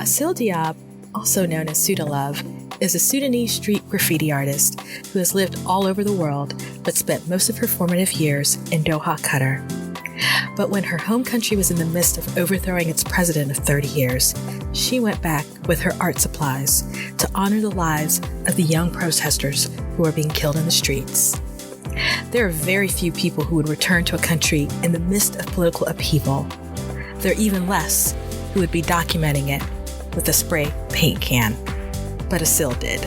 Assil Diab, also known as Sudalove, is a Sudanese street graffiti artist who has lived all over the world but spent most of her formative years in Doha, Qatar. But when her home country was in the midst of overthrowing its president of 30 years, she went back with her art supplies to honor the lives of the young protesters who are being killed in the streets. There are very few people who would return to a country in the midst of political upheaval. There are even less who would be documenting it with a spray paint can. But Assil did.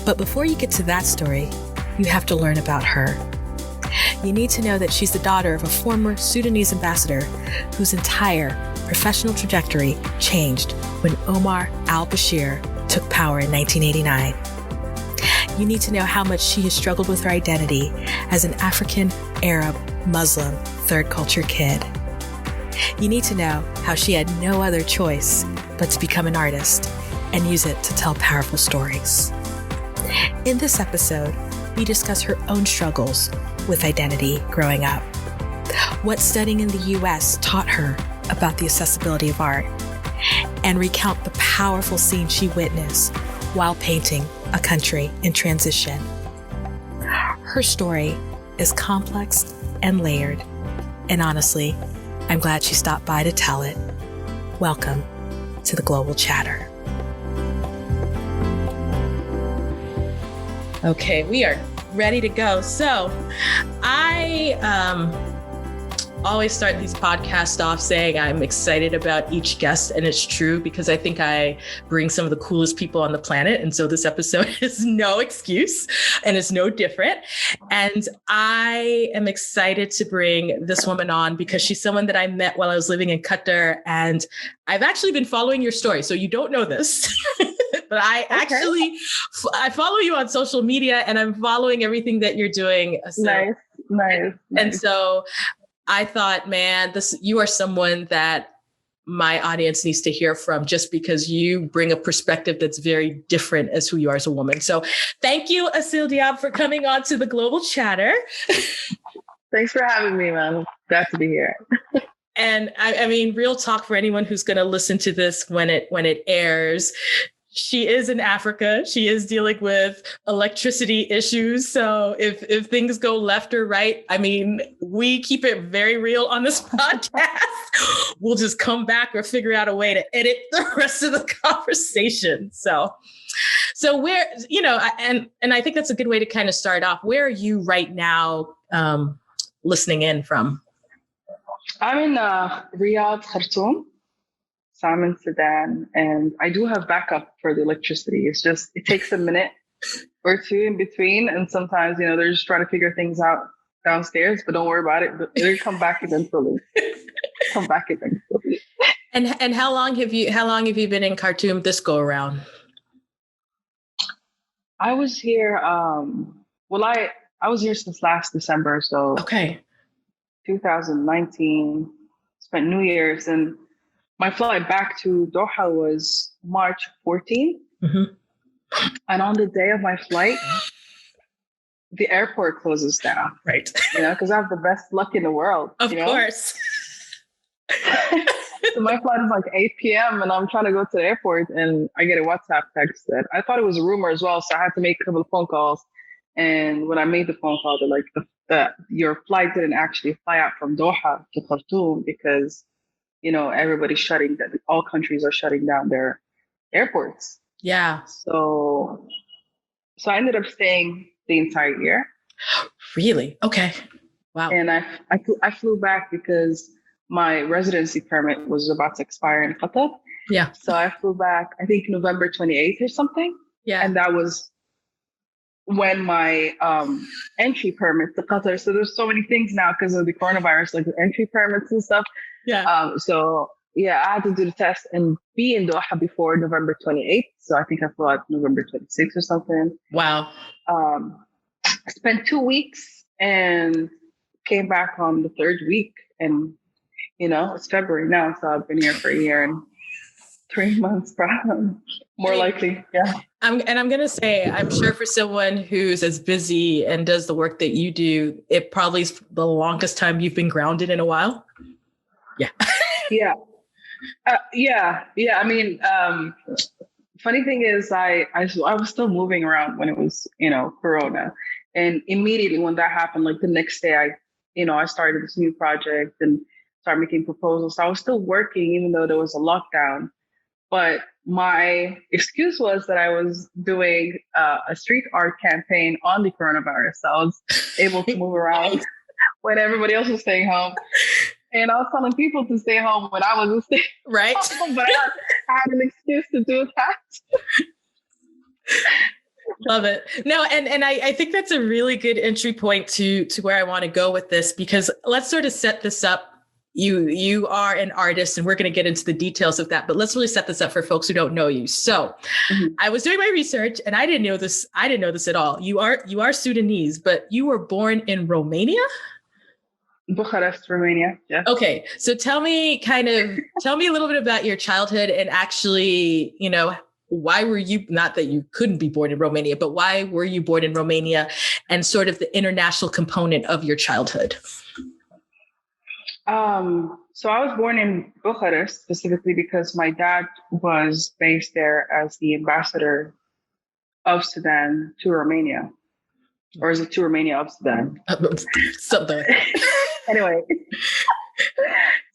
But before you get to that story, you have to learn about her. You need to know that she's the daughter of a former Sudanese ambassador whose entire professional trajectory changed when Omar al-Bashir took power in 1989. You need to know how much she has struggled with her identity as an African, Arab, Muslim, third culture kid. You need to know how she had no other choice but to become an artist and use it to tell powerful stories. In this episode, we discuss her own struggles with identity growing up, what studying in the US taught her about the accessibility of art, and recount the powerful scene she witnessed while painting a country in transition. Her story is complex and layered, and honestly, I'm glad she stopped by to tell it. Welcome to the Global Chatter. Okay, we are ready to go. So I always start these podcasts off saying I'm excited about each guest, and it's true because I think I bring some of the coolest people on the planet. And so this episode is no excuse and it's no different. And I am excited to bring this woman on because she's someone that I met while I was living in Qatar. And I've actually been following your story. So you don't know this. But I follow you on social media and I'm following everything that you're doing. So, Nice. And so I thought, man, you are someone that my audience needs to hear from just because you bring a perspective that's very different as who you are as a woman. So thank you, Assil Diab, for coming on to the Global Chatter. Thanks for having me, man. Glad to be here. And I mean, real talk for anyone who's going to listen to this when it airs. She is in Africa. She is dealing with electricity issues. So if things go left or right, I mean, we keep it very real on this podcast. We'll just come back or figure out a way to edit the rest of the conversation. So where, and I think that's a good way to kind of start off. Where are you right now listening in from? I'm in Riyadh, Khartoum. So I'm in Sudan, and I do have backup for the electricity. It's just, it takes a minute or two in between. And sometimes, they're just trying to figure things out downstairs, but don't worry about it. They'll come back eventually. And how long have you been in Khartoum this go around? I was here, I was here since last December. So okay. 2019, spent New Year's, and my flight back to Doha was March 14th. Mm-hmm. And on the day of my flight, the airport closes down. Right. Because I have the best luck in the world. Of course. So my flight is like 8 p.m. and I'm trying to go to the airport and I get a WhatsApp text that I thought it was a rumor as well. So I had to make a couple of phone calls. And when I made the phone call, they're like, your flight didn't actually fly out from Doha to Khartoum because everybody's all countries are shutting down their airports. Yeah. So I ended up staying the entire year. Really? Okay. Wow. And I flew back because my residency permit was about to expire in Qatar. Yeah. So I flew back, I think November 28th or something. Yeah. And that was when my entry permit to Qatar. So there's so many things now because of the coronavirus, like the entry permits and stuff. Yeah. I had to do the test and be in Doha before November 28th. So I think I flew out November 26th or something. Wow. I spent 2 weeks and came back on the third week. And, it's February now. So I've been here for a year and 3 months, probably. More likely. Yeah. I'm going to say, I'm sure for someone who's as busy and does the work that you do, it probably is the longest time you've been grounded in a while. Yeah. Yeah. Yeah. I mean, funny thing is, I was still moving around when it was, Corona, and immediately when that happened, like the next day, I started this new project and started making proposals. So I was still working, even though there was a lockdown. But my excuse was that I was doing a street art campaign on the coronavirus. So I was able to move around when everybody else was staying home. And I was telling people to stay home when I wasn't staying Right. home, but I had an excuse to do that. Love it. No, and I think that's a really good entry point to where I want to go with this, because let's sort of set this up. You are an artist, and we're going to get into the details of that, but let's really set this up for folks who don't know you. So I was doing my research, and I didn't know this at all. You are Sudanese, but you were born in Romania? Bucharest, Romania. Yeah. Okay. So tell me a little bit about your childhood, and actually, why were you, not that you couldn't be born in Romania, but why were you born in Romania, and sort of the international component of your childhood? So I was born in Bucharest specifically because my dad was based there as the ambassador of Sudan to Romania. Or is it to Romania of Sudan? Something. Anyway.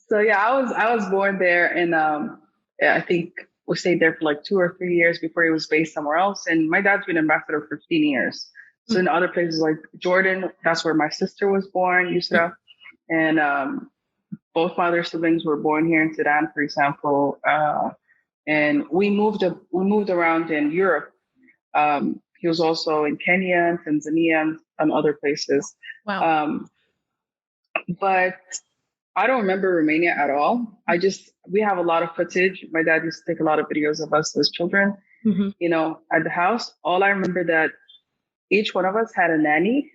So yeah, I was born there, and I think we stayed there for like 2 or 3 years before he was based somewhere else. And my dad's been ambassador for 15 years. So in other places like Jordan, that's where my sister was born, Yusra. And both my other siblings were born here in Sudan, for example. And we moved around in Europe. He was also in Kenya and Tanzania and other places. Wow. But I don't remember Romania at all. We have a lot of footage. My dad used to take a lot of videos of us as children, at the house. All I remember that each one of us had a nanny.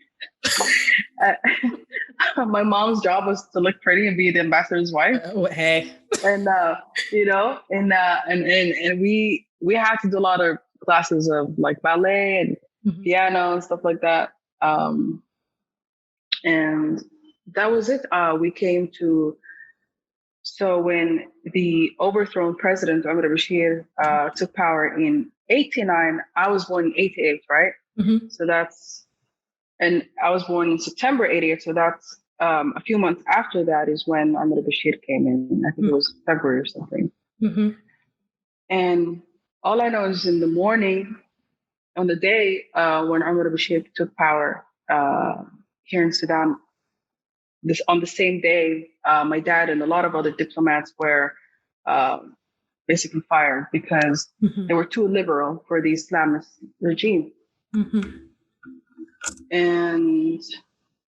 My mom's job was to look pretty and be the ambassador's wife. Oh, hey. And and we had to do a lot of classes of like ballet and piano and stuff like that. And that was it. So when the overthrown president, Omar Bashir, took power in 89, I was born in 88, right? Mm-hmm. And I was born in September 88. So that's a few months after that is when Omar Bashir came in. I think it was February or something. Mm-hmm. And all I know is in the morning, on the day when Omar Bashir took power here in Sudan, on the same day, my dad and a lot of other diplomats were basically fired because they were too liberal for the Islamist regime. Mm-hmm. And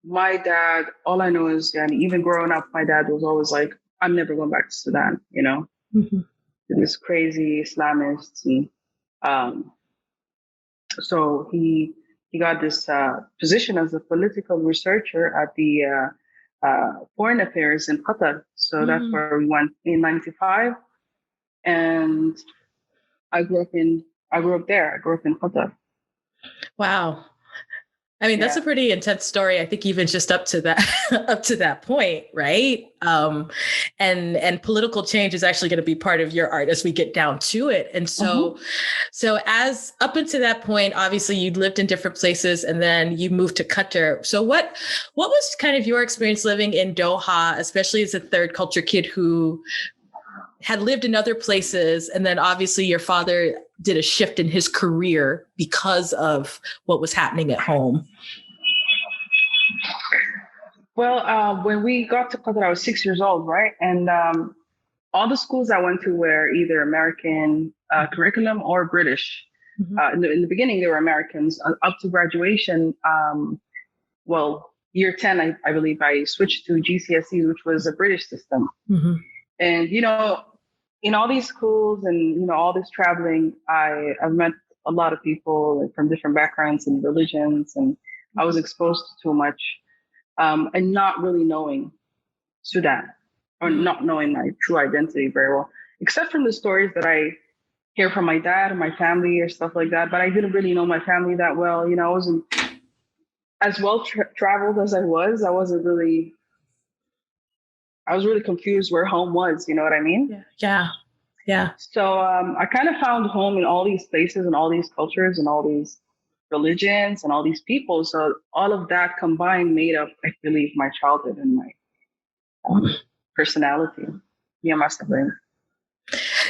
my dad, all I know is, and even growing up, my dad was always like, I'm never going back to Sudan, It was crazy Islamists. And, so he got this position as a political researcher at the foreign affairs in Qatar. So that's where we went in 95. And I grew up there. I grew up in Qatar. Wow. I mean, that's a pretty intense story. I think even just up to that point, right? And political change is actually going to be part of your art as we get down to it. And so as up until that point, obviously you'd lived in different places, and then you moved to Qatar. So what was kind of your experience living in Doha, especially as a third culture kid who had lived in other places, and then obviously your father did a shift in his career because of what was happening at home? Well, when we got to Qatar, I was 6 years old, right? And all the schools I went to were either American curriculum or British. In the beginning, they were Americans. Up to graduation, year 10, I believe I switched to GCSE, which was a British system. And, in all these schools and, all this traveling, I've met a lot of people from different backgrounds and religions, and I was exposed to too much and not really knowing Sudan or not knowing my true identity very well, except from the stories that I hear from my dad and my family or stuff like that. But I didn't really know my family that well. I wasn't as well traveled as I was. I wasn't really, I was really confused where home was. You know what I mean? Yeah. Yeah. Yeah. So I kind of found home in all these places and all these cultures and all these religions and all these people. So all of that combined made up, I believe, my childhood and my personality. Yeah, must have been.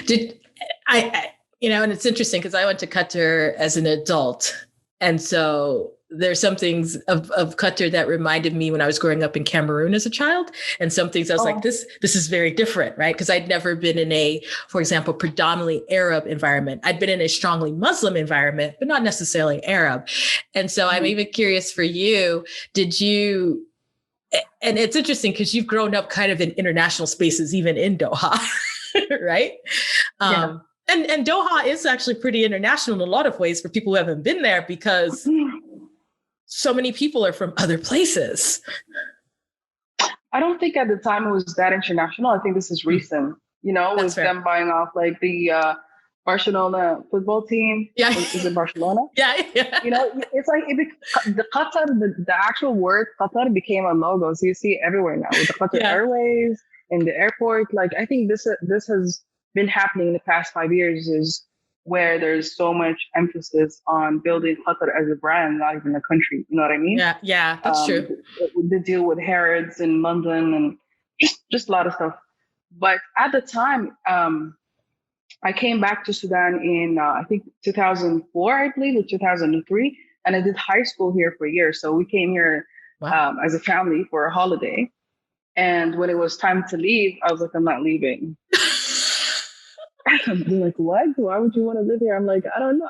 Did and it's interesting because I went to Qatar as an adult. And so there's some things of Qatar that reminded me when I was growing up in Cameroon as a child. And some things I was like, this is very different, right? Because I'd never been in a, for example, predominantly Arab environment. I'd been in a strongly Muslim environment, but not necessarily Arab. And so I'm even curious for you, and it's interesting because you've grown up kind of in international spaces, even in Doha, right? Yeah. And Doha is actually pretty international in a lot of ways for people who haven't been there because so many people are from other places. I don't think at the time it was that international. I think this is recent, with them buying off like the Barcelona football team. Yeah. Is it Barcelona? Yeah. It's like the Qatar, the actual word Qatar became a logo. So you see it everywhere now with the Qatar Airways in the airport. Like, I think this has been happening in the past 5 years, is where there's so much emphasis on building Qatar as a brand, not even a country. You know what I mean? Yeah, that's true. The deal with Harrods in London and just a lot of stuff. But at the time, I came back to Sudan in, I think 2004, I believe, or 2003. And I did high school here for a year. So we came here as a family for a holiday. And when it was time to leave, I was like, I'm not leaving. They're like, what? Why would you want to live here? I'm like, I don't know.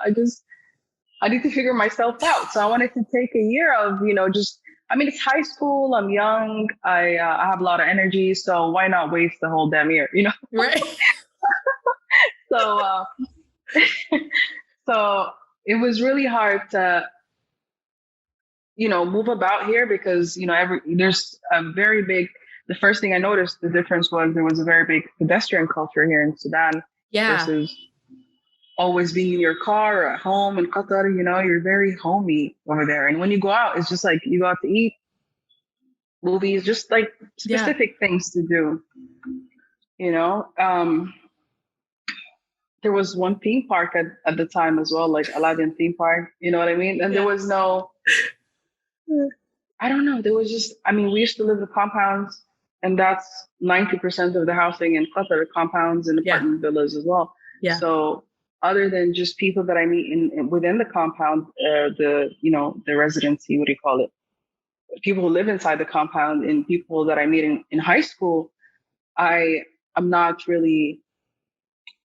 I need to figure myself out. So I wanted to take a year of, it's high school. I'm young. I have a lot of energy. So why not waste the whole damn year, Right. So, so it was really hard to, move about here because, there's a very big, the first thing I noticed the difference was there was a very big pedestrian culture here in Sudan. Yeah. Versus always being in your car or at home in Qatar, you're very homey over there. And when you go out, it's just like you go out to eat, movies, just like specific things to do, There was one theme park at the time as well, like Aladdin theme park, you know what I mean? And there was no, I don't know. There was just, we used to live in compounds. And that's 90% of the housing in Qatar, compounds and apartment villas as well. Yeah. So other than just people that I meet within the compound, the residency, what do you call it? People who live inside the compound and people that I meet in high school, I'm not really,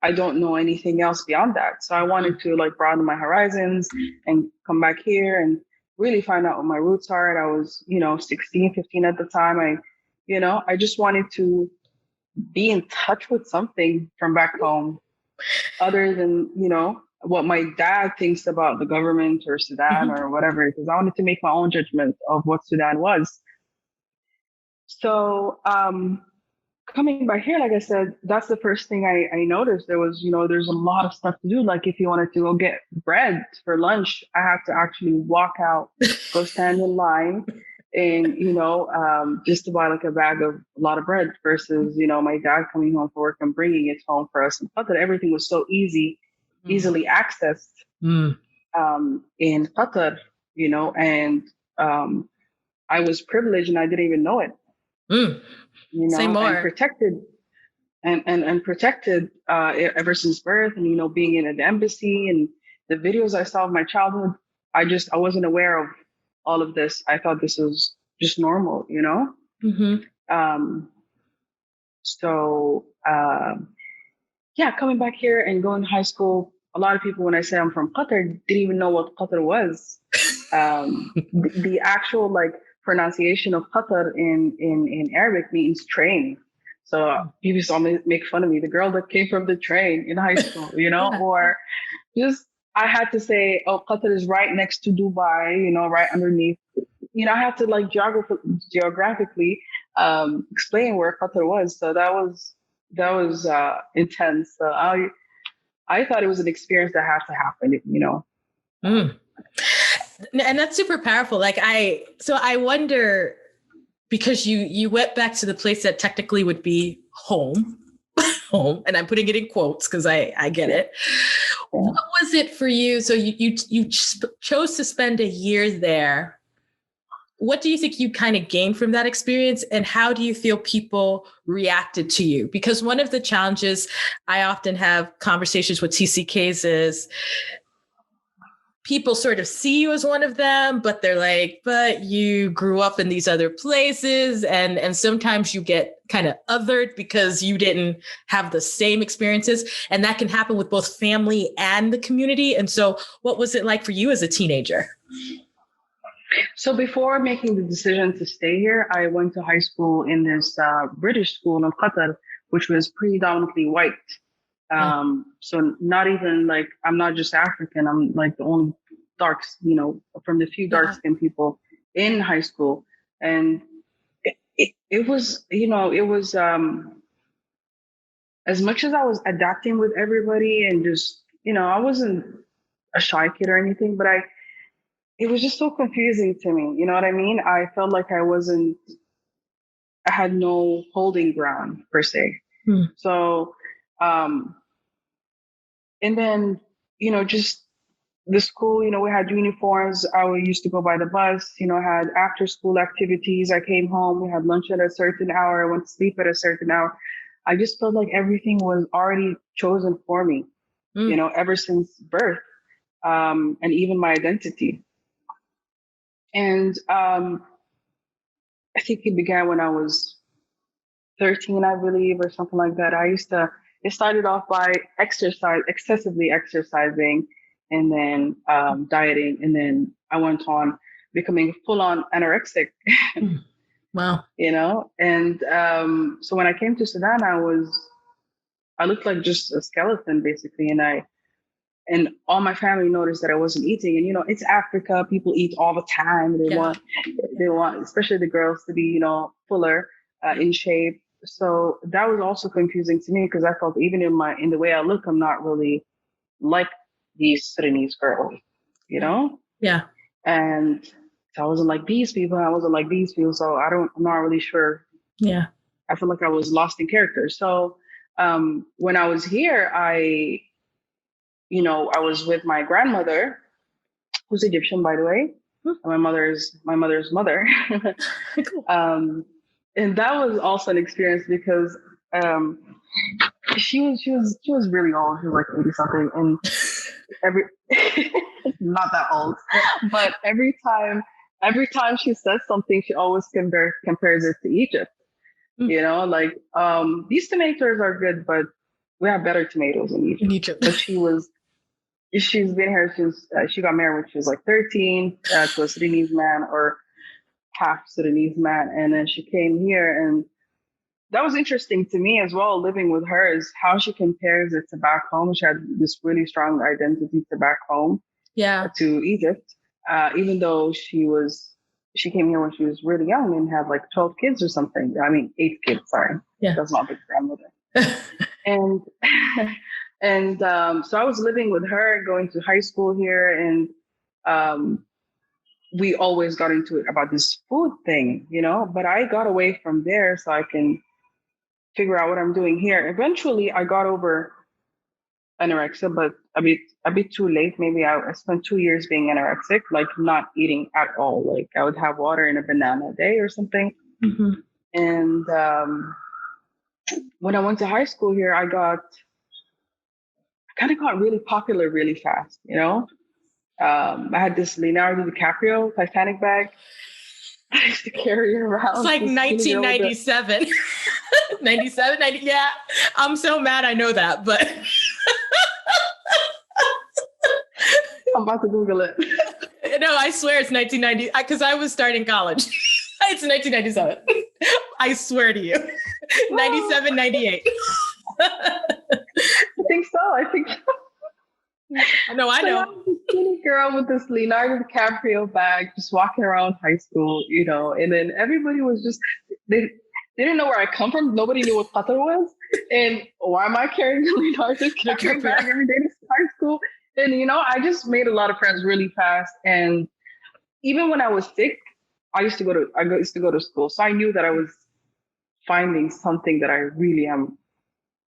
I don't know anything else beyond that. So I wanted to like broaden my horizons and come back here and really find out what my roots are. And I was, 16, 15 at the time. I just wanted to be in touch with something from back home other than, what my dad thinks about the government or Sudan or whatever, because I wanted to make my own judgment of what Sudan was. So coming back here, like I said, that's the first thing I noticed. There was, there's a lot of stuff to do. Like if you wanted to go get bread for lunch, I had to actually walk out, go stand in line. And, just to buy like a bag of a lot of bread versus, my dad coming home from work and bringing it home for us. And thought that everything was so easily accessed in Qatar, and I was privileged and I didn't even know it. Say more. And protected and protected ever since birth and, being in an embassy and the videos I saw of my childhood, I wasn't aware of all of this. I thought this was just normal, coming back here and going to high school, a lot of people, when I say I'm from Qatar, didn't even know what Qatar was. The actual pronunciation of Qatar in Arabic means train. So people used to make fun of me, the girl that came from the train in high school, or just, I had to say, Qatar is right next to Dubai, right underneath. I had to geographically explain where Qatar was. So that was intense. So I thought it was an experience that had to happen, And that's super powerful. I wonder, because you went back to the place that technically would be home, home, and I'm putting it in quotes because I get it. What was it for you? So you chose to spend a year there. What do you think you kind of gained from that experience, and how do you feel people reacted to you? Because one of the challenges I often have conversations with TCKs is people sort of see you as one of them, but they're like, but you grew up in these other places. And sometimes you get kind of othered because you didn't have the same experiences. And that can happen with both family and the community. And so what was it like for you as a teenager? So before making the decision to stay here, I went to high school in this British school in Qatar, which was predominantly white. So not even like, I'm not just African, I'm like the only darks, from the few dark skinned people in high school. And it was, as much as I was adapting with everybody and just, I wasn't a shy kid or anything, but it was just so confusing to me. You know what I mean? I felt like I had no holding ground per se. So, and then, just the school, we had uniforms. I used to go by the bus, had after school activities. I came home, we had lunch at a certain hour. I went to sleep at a certain hour. I just felt like everything was already chosen for me, ever since birth, and even my identity. And I think it began when I was 13, I believe, or something like that. It started off by excessively exercising, and then dieting. And then I went on becoming full-on anorexic. Wow. And so when I came to Sudan, I looked like just a skeleton, basically. And all my family noticed that I wasn't eating. And, it's Africa. People eat all the time. They want, especially the girls, to be, fuller, in shape. So that was also confusing to me because I felt even in the way I look, I'm not really like these Sudanese girls, Yeah. And so I wasn't like these people. I wasn't like these people. So I'm not really sure. Yeah. I feel like I was lost in character. So when I was here, I was with my grandmother, who's Egyptian, by the way. My mother's mother. And that was also an experience because she was really old. She was like 80 something, and not that old, but every time she says something, she always compares it to Egypt. These tomatoes are good, but we have better tomatoes in Egypt. But she's been here since she got married when she was like 13 to a Sudanese man, or half Sudanese man. And then she came here, and that was interesting to me as well, living with her, is how she compares it to back home. She had this really strong identity to back home, to Egypt, even though she came here when she was really young and had like 12 kids or something. I mean, 8 kids, sorry. Yeah. That's not big grandmother. And so I was living with her, going to high school here, and we always got into it about this food thing, but I got away from there so I can figure out what I'm doing here. Eventually, I got over anorexia, but a bit too late. Maybe I spent 2 years being anorexic, like not eating at all. Like I would have water and a banana a day or something. Mm-hmm. And when I went to high school here, I kind of got really popular really fast, I had this Leonardo DiCaprio Titanic bag I used to carry around. It's like 1997. 97, 90, yeah. I'm so mad I know that, but I'm about to Google it. No, I swear it's 1990 because I was starting college. It's 1997. I swear to you. 97, 98. I think so. No, I know. I was a skinny girl with this Leonardo DiCaprio bag, just walking around high school, and then everybody was just, they didn't know where I come from. Nobody knew what Qatar was. And why am I carrying a Leonardo DiCaprio bag every day to high school? And, I just made a lot of friends really fast. And even when I was sick, used to go to school. So I knew that I was finding something that I really am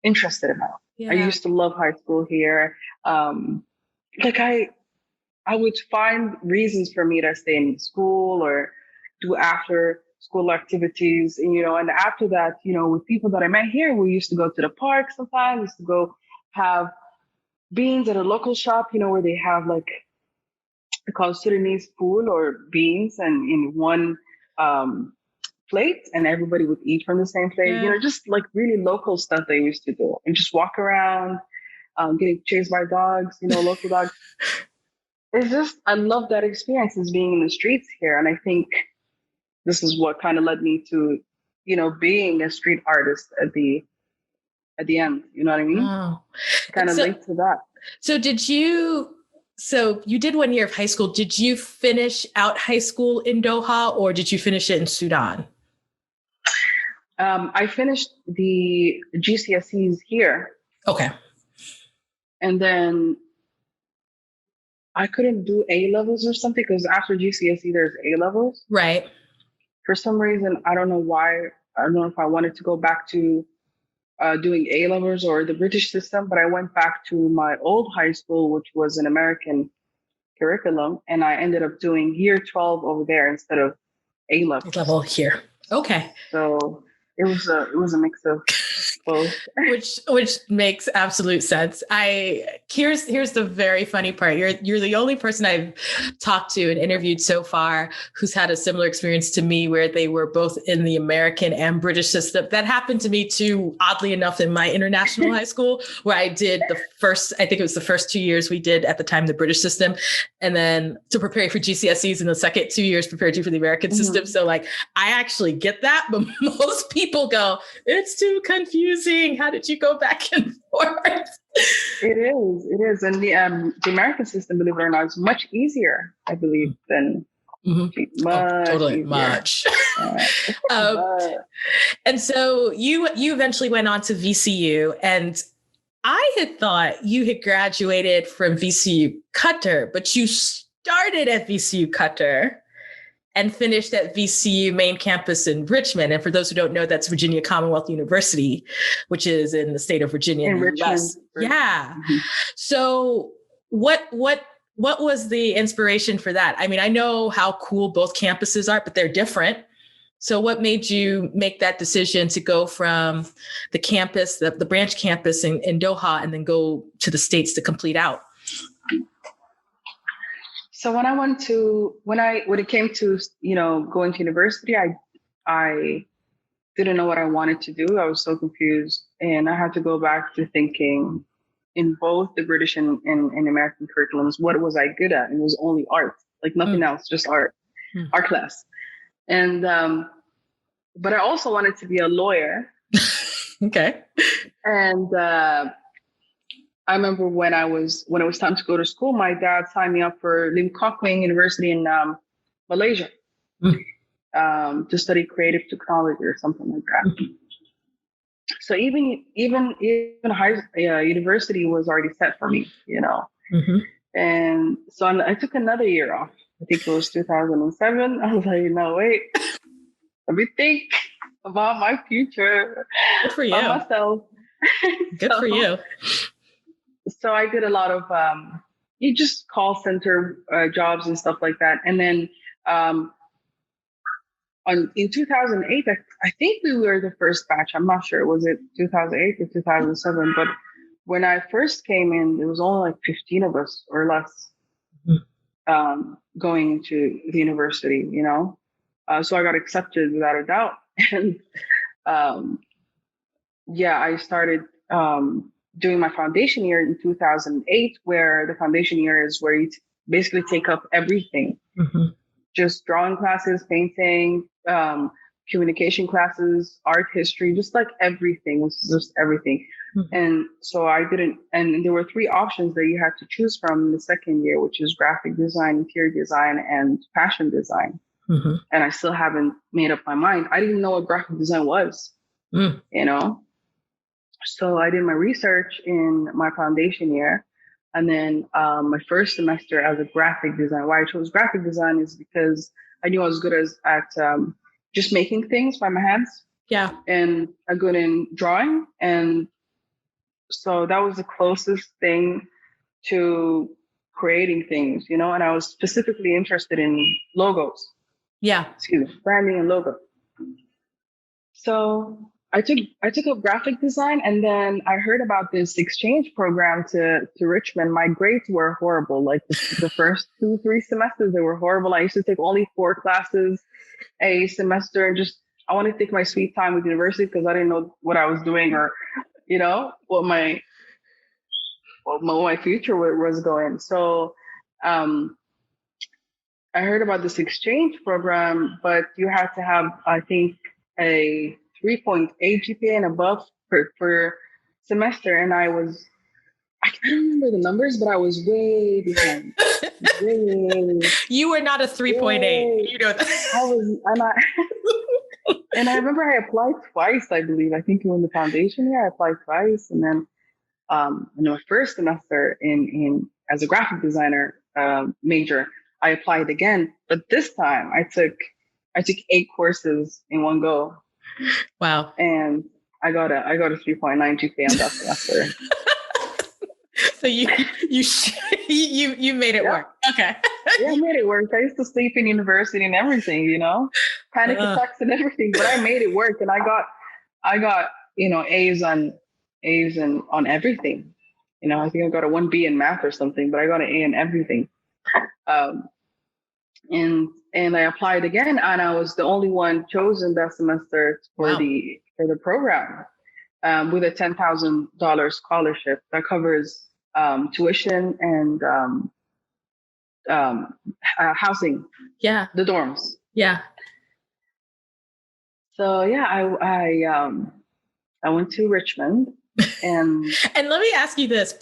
interested about. Yeah. I used to love high school here. Like I would find reasons for me to stay in school or do after school activities, and after that, with people that I met here, we used to go to the park sometimes, we used to go have beans at a local shop, where they have like, they call it Sudanese food or beans and in one plate, and everybody would eat from the same plate, just like really local stuff they used to do, and just walk around, getting chased by dogs, local dogs. It's just, I love that experience as being in the streets here. And I think this is what kind of led me to, being a street artist at the end. You know what I mean? Wow. Kind of linked to that. So you did 1 year of high school. Did you finish out high school in Doha, or did you finish it in Sudan? I finished the GCSEs here. Okay. And then I couldn't do A levels or something, because after GCSE, there's A levels. Right. For some reason, I don't know why. I don't know if I wanted to go back to doing A levels or the British system, but I went back to my old high school, which was an American curriculum, and I ended up doing year 12 over there instead of A levels. Level here. Okay. So it was a mix of both. which makes absolute sense. Here's the very funny part. You're the only person I've talked to and interviewed so far who's had a similar experience to me, where they were both in the American and British system. That happened to me too, oddly enough, in my international high school, where I did I think it was the first 2 years we did at the time, the British system. And then to prepare you for GCSEs in the second 2 years, prepared you for the American system. So like, I actually get that, but most people go, it's too confusing. How did you go back and forth? It is. And the American system, believe it or not, is much easier, I believe, than much. And so you eventually went on to VCU, and I had thought you had graduated from VCU Qatar, but you started at VCU Qatar and finished at VCU main campus in Richmond. And for those who don't know, that's Virginia Commonwealth University, which is in the state of Virginia in the US. Yeah. Mm-hmm. So what was the inspiration for that? I mean, I know how cool both campuses are, but they're different. So what made you make that decision to go from the campus, the branch campus in Doha, and then go to the States to complete out? So when it came to, going to university, I didn't know what I wanted to do. I was so confused, and I had to go back to thinking in both the British and American curriculums, what was I good at? And it was only art, like nothing else, just art class. And, but I also wanted to be a lawyer. Okay. And, I remember when it was time to go to school, my dad signed me up for Lim Kok Wing University in Malaysia to study creative technology or something like that. So even high university was already set for me, And so I took another year off. I think it was 2007. I was like, no, wait, let me think about my future. Good for you. About myself. Good for you. So I did a lot of just call center jobs and stuff like that. And then in 2008, I think we were the first batch. I'm not sure. Was it 2008 or 2007? But when I first came in, there was only like 15 of us or less going into the university, So I got accepted without a doubt. And I started doing my foundation year in 2008, where the foundation year is where you basically take up everything. Just drawing classes, painting, communication classes, art history, just like everything. It was just everything. And so and there were 3 options that you had to choose from in the second year, which is graphic design, interior design, and fashion design. And I still haven't made up my mind. I didn't know what graphic design was, So I did my research in my foundation year. And then my first semester as a graphic design, why I chose graphic design is because I knew I was good at just making things by my hands. Yeah. And I'm good in drawing. And so that was the closest thing to creating things, and I was specifically interested in logos. Yeah. Excuse me, branding and logo. So I took up graphic design, and then I heard about this exchange program to Richmond. My grades were horrible. Like the first 2-3 semesters, they were horrible. I used to take only 4 classes a semester, and I wanted to take my sweet time with university because I didn't know what I was doing or, what my future was going. So I heard about this exchange program, but you had to have, I think, a 3.8 GPA and above per semester. And I don't remember the numbers, but I was way behind. You were not a 3.8. You know that. And I remember I applied twice, I believe. I think in the foundation year, I applied twice. And then in my first semester in as a graphic designer major, I applied again. But this time I took 8 courses in one go. Wow. And I got a 3.9 GPA on that semester. So you made it work. Okay. Yeah, I made it work. I used to sleep in university and everything, panic attacks and everything, but I made it work. And I got A's on everything. I think I got a 1B in math or something, but I got an A in everything. And I applied again, and I was the only one chosen that semester for the program, with a $10,000 scholarship that covers tuition and housing. Yeah, the dorms. Yeah. So yeah, I went to Richmond, and and let me ask you this: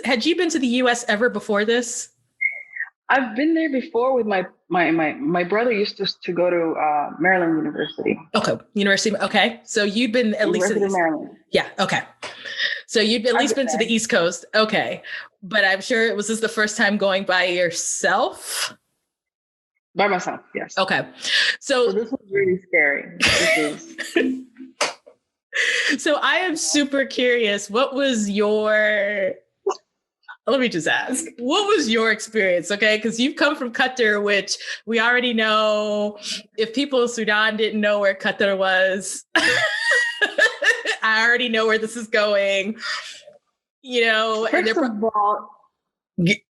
had you been to the U.S. ever before this? I've been there before with my brother used to go to Maryland University. Okay, University. Okay, so you'd been at least in Maryland. Yeah. Okay, so you'd at least been to the East Coast. Okay, but I'm sure was this the first time going by yourself? By myself, yes. Okay, so this was really scary. So I am super curious. What was your? Let me just ask, what was your experience? Okay. Because you've come from Qatar, which we already know. If people in Sudan didn't know where Qatar was, I already know where this is going, First of all,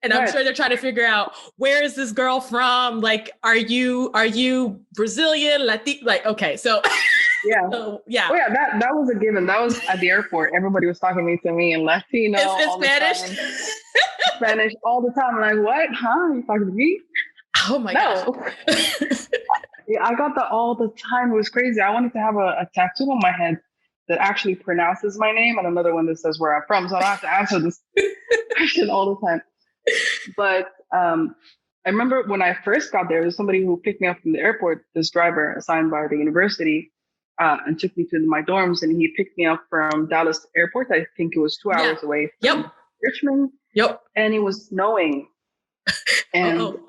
and I'm sure they're trying to figure out, where is this girl from? Like, are you Brazilian, Latin? Like, okay. So yeah. So, yeah. Oh, yeah, that was a given. That was at the airport. Everybody was talking to me in Latino. It's Spanish? Spanish all the time. I'm like, what? Huh? Are you talking to me? Oh my gosh. Yeah, I got that all the time. It was crazy. I wanted to have a tattoo on my head that actually pronounces my name and another one that says where I'm from. So I don't have to answer this question all the time. But I remember when I first got there was somebody who picked me up from the airport, this driver assigned by the university, and took me to my dorms. And he picked me up from Dallas Airport. I think it was 2 hours away from Richmond. Yep. And it was snowing. And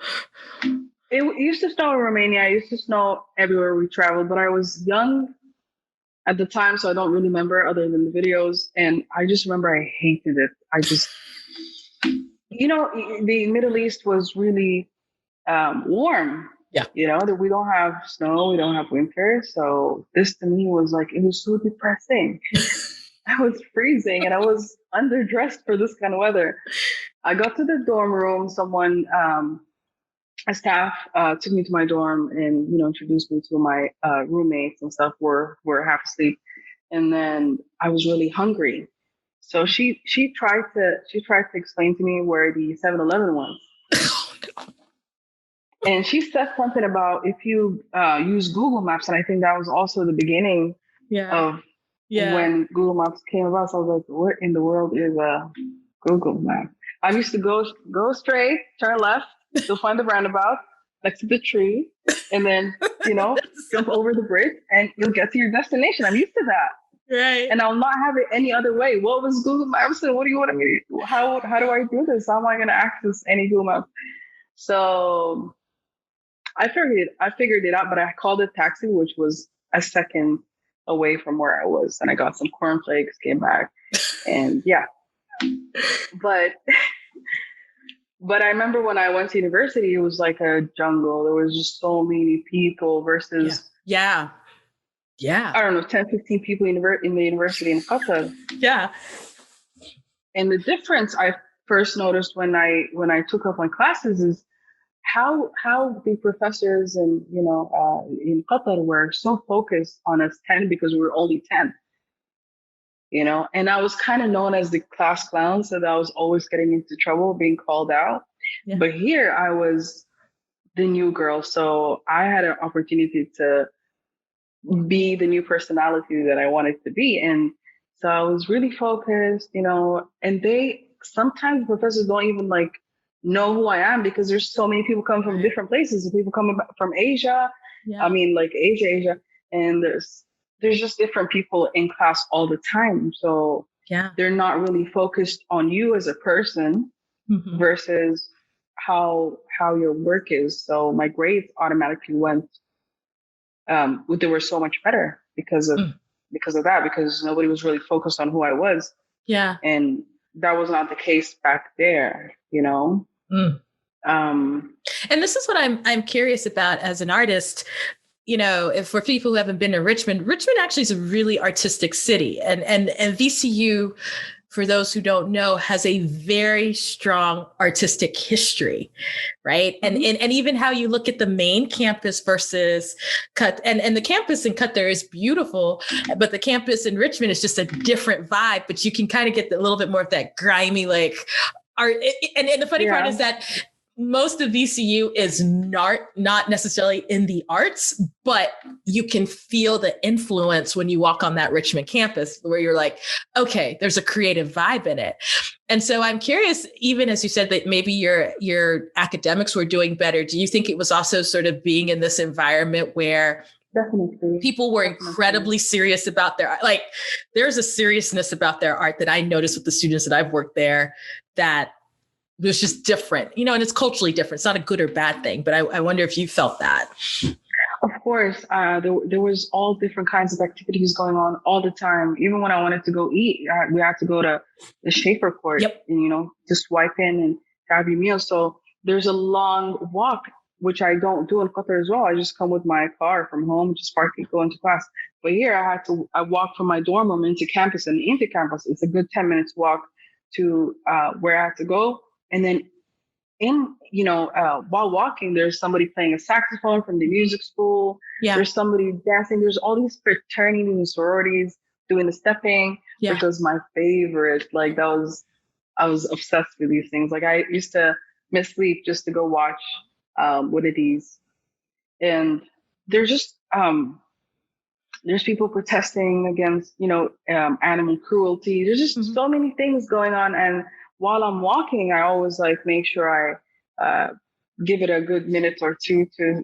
it used to snow in Romania. It used to snow everywhere we traveled. But I was young at the time, so I don't really remember other than the videos. And I just remember I hated it. I just... the Middle East was really warm. Yeah. That we don't have snow, we don't have winter. So this to me was like, it was so depressing. I was freezing and I was underdressed for this kind of weather. I got to the dorm room. Someone, a staff, took me to my dorm and, introduced me to my roommates and stuff were half asleep. And then I was really hungry. So she tried to explain to me where the 7-Eleven was. And she said something about if you use Google Maps, and I think that was also the beginning of when Google Maps came about. So I was like, what in the world is a Google Map? I used to go straight, turn left, you'll find the roundabout next to the tree, and then, jump over the bridge and you'll get to your destination. I'm used to that. Right. And I'll not have it any other way. What was Google Maps? And what do you want me to do? How do I do this? How am I going to access any Google Maps? So I figured it out, but I called a taxi, which was a second away from where I was, and I got some cornflakes, came back, and yeah. But but I remember when I went to university, it was like a jungle. There was just so many people versus yeah. I don't know, 10, 15 people in the university in Qatar. Yeah. And the difference I first noticed when I took up my classes is how the professors and in Qatar were so focused on us 10 because we were only 10. And I was kind of known as the class clown, so that I was always getting into trouble, being called out. Yeah. But here I was the new girl, so I had an opportunity to be the new personality that I wanted to be. And so I was really focused, and sometimes professors don't even know who I am because there's so many people coming from different places. People coming from Asia. Yeah. I mean, Asia. And there's just different people in class all the time. So they're not really focused on you as a person versus how your work is. So my grades automatically went, they were so much better because of that, because nobody was really focused on who I was. Yeah. And that was not the case back there, And this is what I'm curious about as an artist. If for people who haven't been to Richmond actually is a really artistic city. And VCU, for those who don't know, has a very strong artistic history, right? Mm-hmm. And even how you look at the main campus versus and the campus in Qatar is beautiful, but the campus in Richmond is just a different vibe, but you can kind of get a little bit more of that grimy, art. And the funny part is that most of VCU is not necessarily in the arts, but you can feel the influence when you walk on that Richmond campus where you're like, okay, there's a creative vibe in it. And so I'm curious, even as you said that maybe your academics were doing better, do you think it was also sort of being in this environment where people were incredibly serious about there's a seriousness about their art that I noticed with the students that I've worked there that it was just different, and it's culturally different. It's not a good or bad thing, but I wonder if you felt that. Of course, there was all different kinds of activities going on all the time. Even when I wanted to go eat, we had to go to the Schaefer Court and, just swipe in and grab your meal. So there's a long walk, which I don't do in Qatar as well. I just come with my car from home, just park it, go into class. But here I walked from my dorm room into campus, and into campus, it's a good 10 minutes walk to where I have to go. And then while walking, there's somebody playing a saxophone from the music school. Yeah. There's somebody dancing. There's all these fraternities and sororities doing the stepping, which was my favorite. I was obsessed with these things. I used to miss sleep just to go watch one of these. And there's just, there's people protesting against, animal cruelty. There's just so many things going on. And while I'm walking, I always make sure I give it a good minute or two to,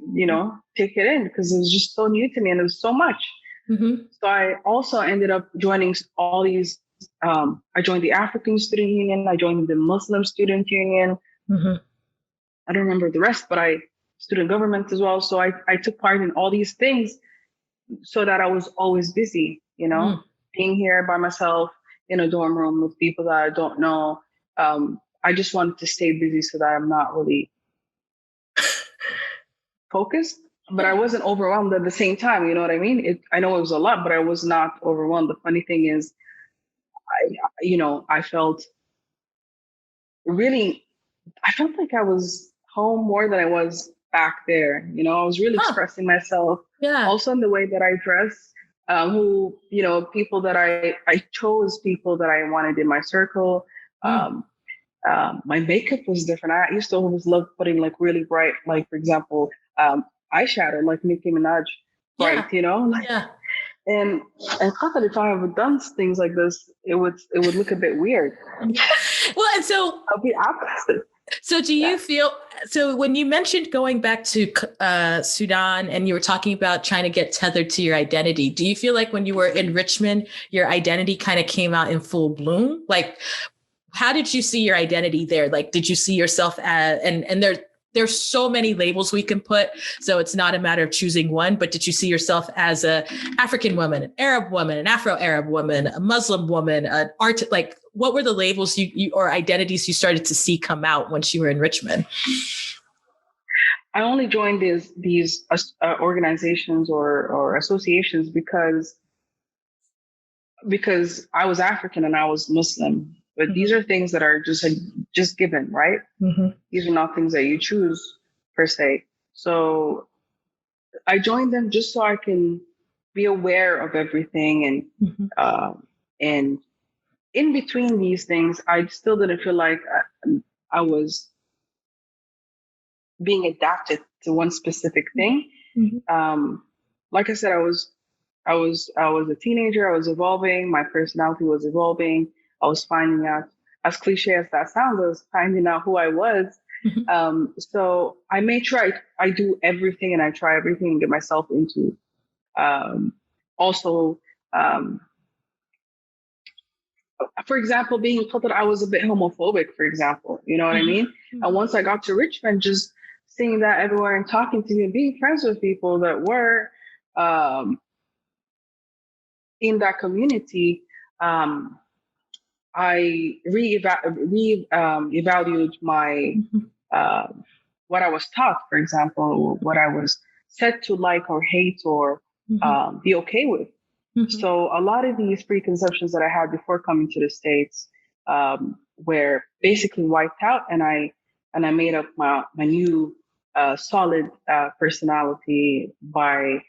take it in, because it was just so new to me and it was so much. Mm-hmm. So I also ended up joining all these, I joined the African Student Union, I joined the Muslim Student Union. Mm-hmm. I don't remember the rest, but student government as well. So I took part in all these things so that I was always busy, being here by myself in a dorm room with people that I don't know. I just wanted to stay busy so that I'm not really focused, but I wasn't overwhelmed at the same time. You know what I mean? I know it was a lot, but I was not overwhelmed. The funny thing is, I felt like I was home more than I was back there. I was really expressing myself. Yeah. Also in the way that I dress, people that I chose people that I wanted in my circle. My makeup was different. I used to always love putting really bright, for example, eyeshadow, like Nicki Minaj, bright, Yeah. And Qatar, if I have done things like this, it would look a bit weird. Well, and so I'll be opposite. So do you feel, so when you mentioned going back to Sudan and you were talking about trying to get tethered to your identity, do you feel like when you were in Richmond, your identity kind of came out in full bloom? How did you see your identity there? Did you see yourself as, and there's so many labels we can put. So it's not a matter of choosing one, but did you see yourself as a African woman, an Arab woman, an Afro-Arab woman, a Muslim woman, an art, like what were the labels you or identities you started to see come out once you were in Richmond? I only joined these organizations or associations because I was African and I was Muslim. But these are things that are just given, right? These are not things that you choose per se. So I joined them just so I can be aware of everything, and in between these things, I still didn't feel like I was being adapted to one specific thing. Like I said, I was a teenager. I was evolving. My personality was evolving. I was finding out, as cliche as that sounds, I was finding out who I was. So I made sure I do everything and I try everything and get myself into. Also, for example, being told that I was a bit homophobic, for example, you know what I mean? And once I got to Richmond, just seeing that everywhere and talking to me and being friends with people that were in that community, I reevaluated my what I was taught, for example, what I was said to like or hate or be okay with. So a lot of these preconceptions that I had before coming to the States were basically wiped out, and I made up my new solid personality by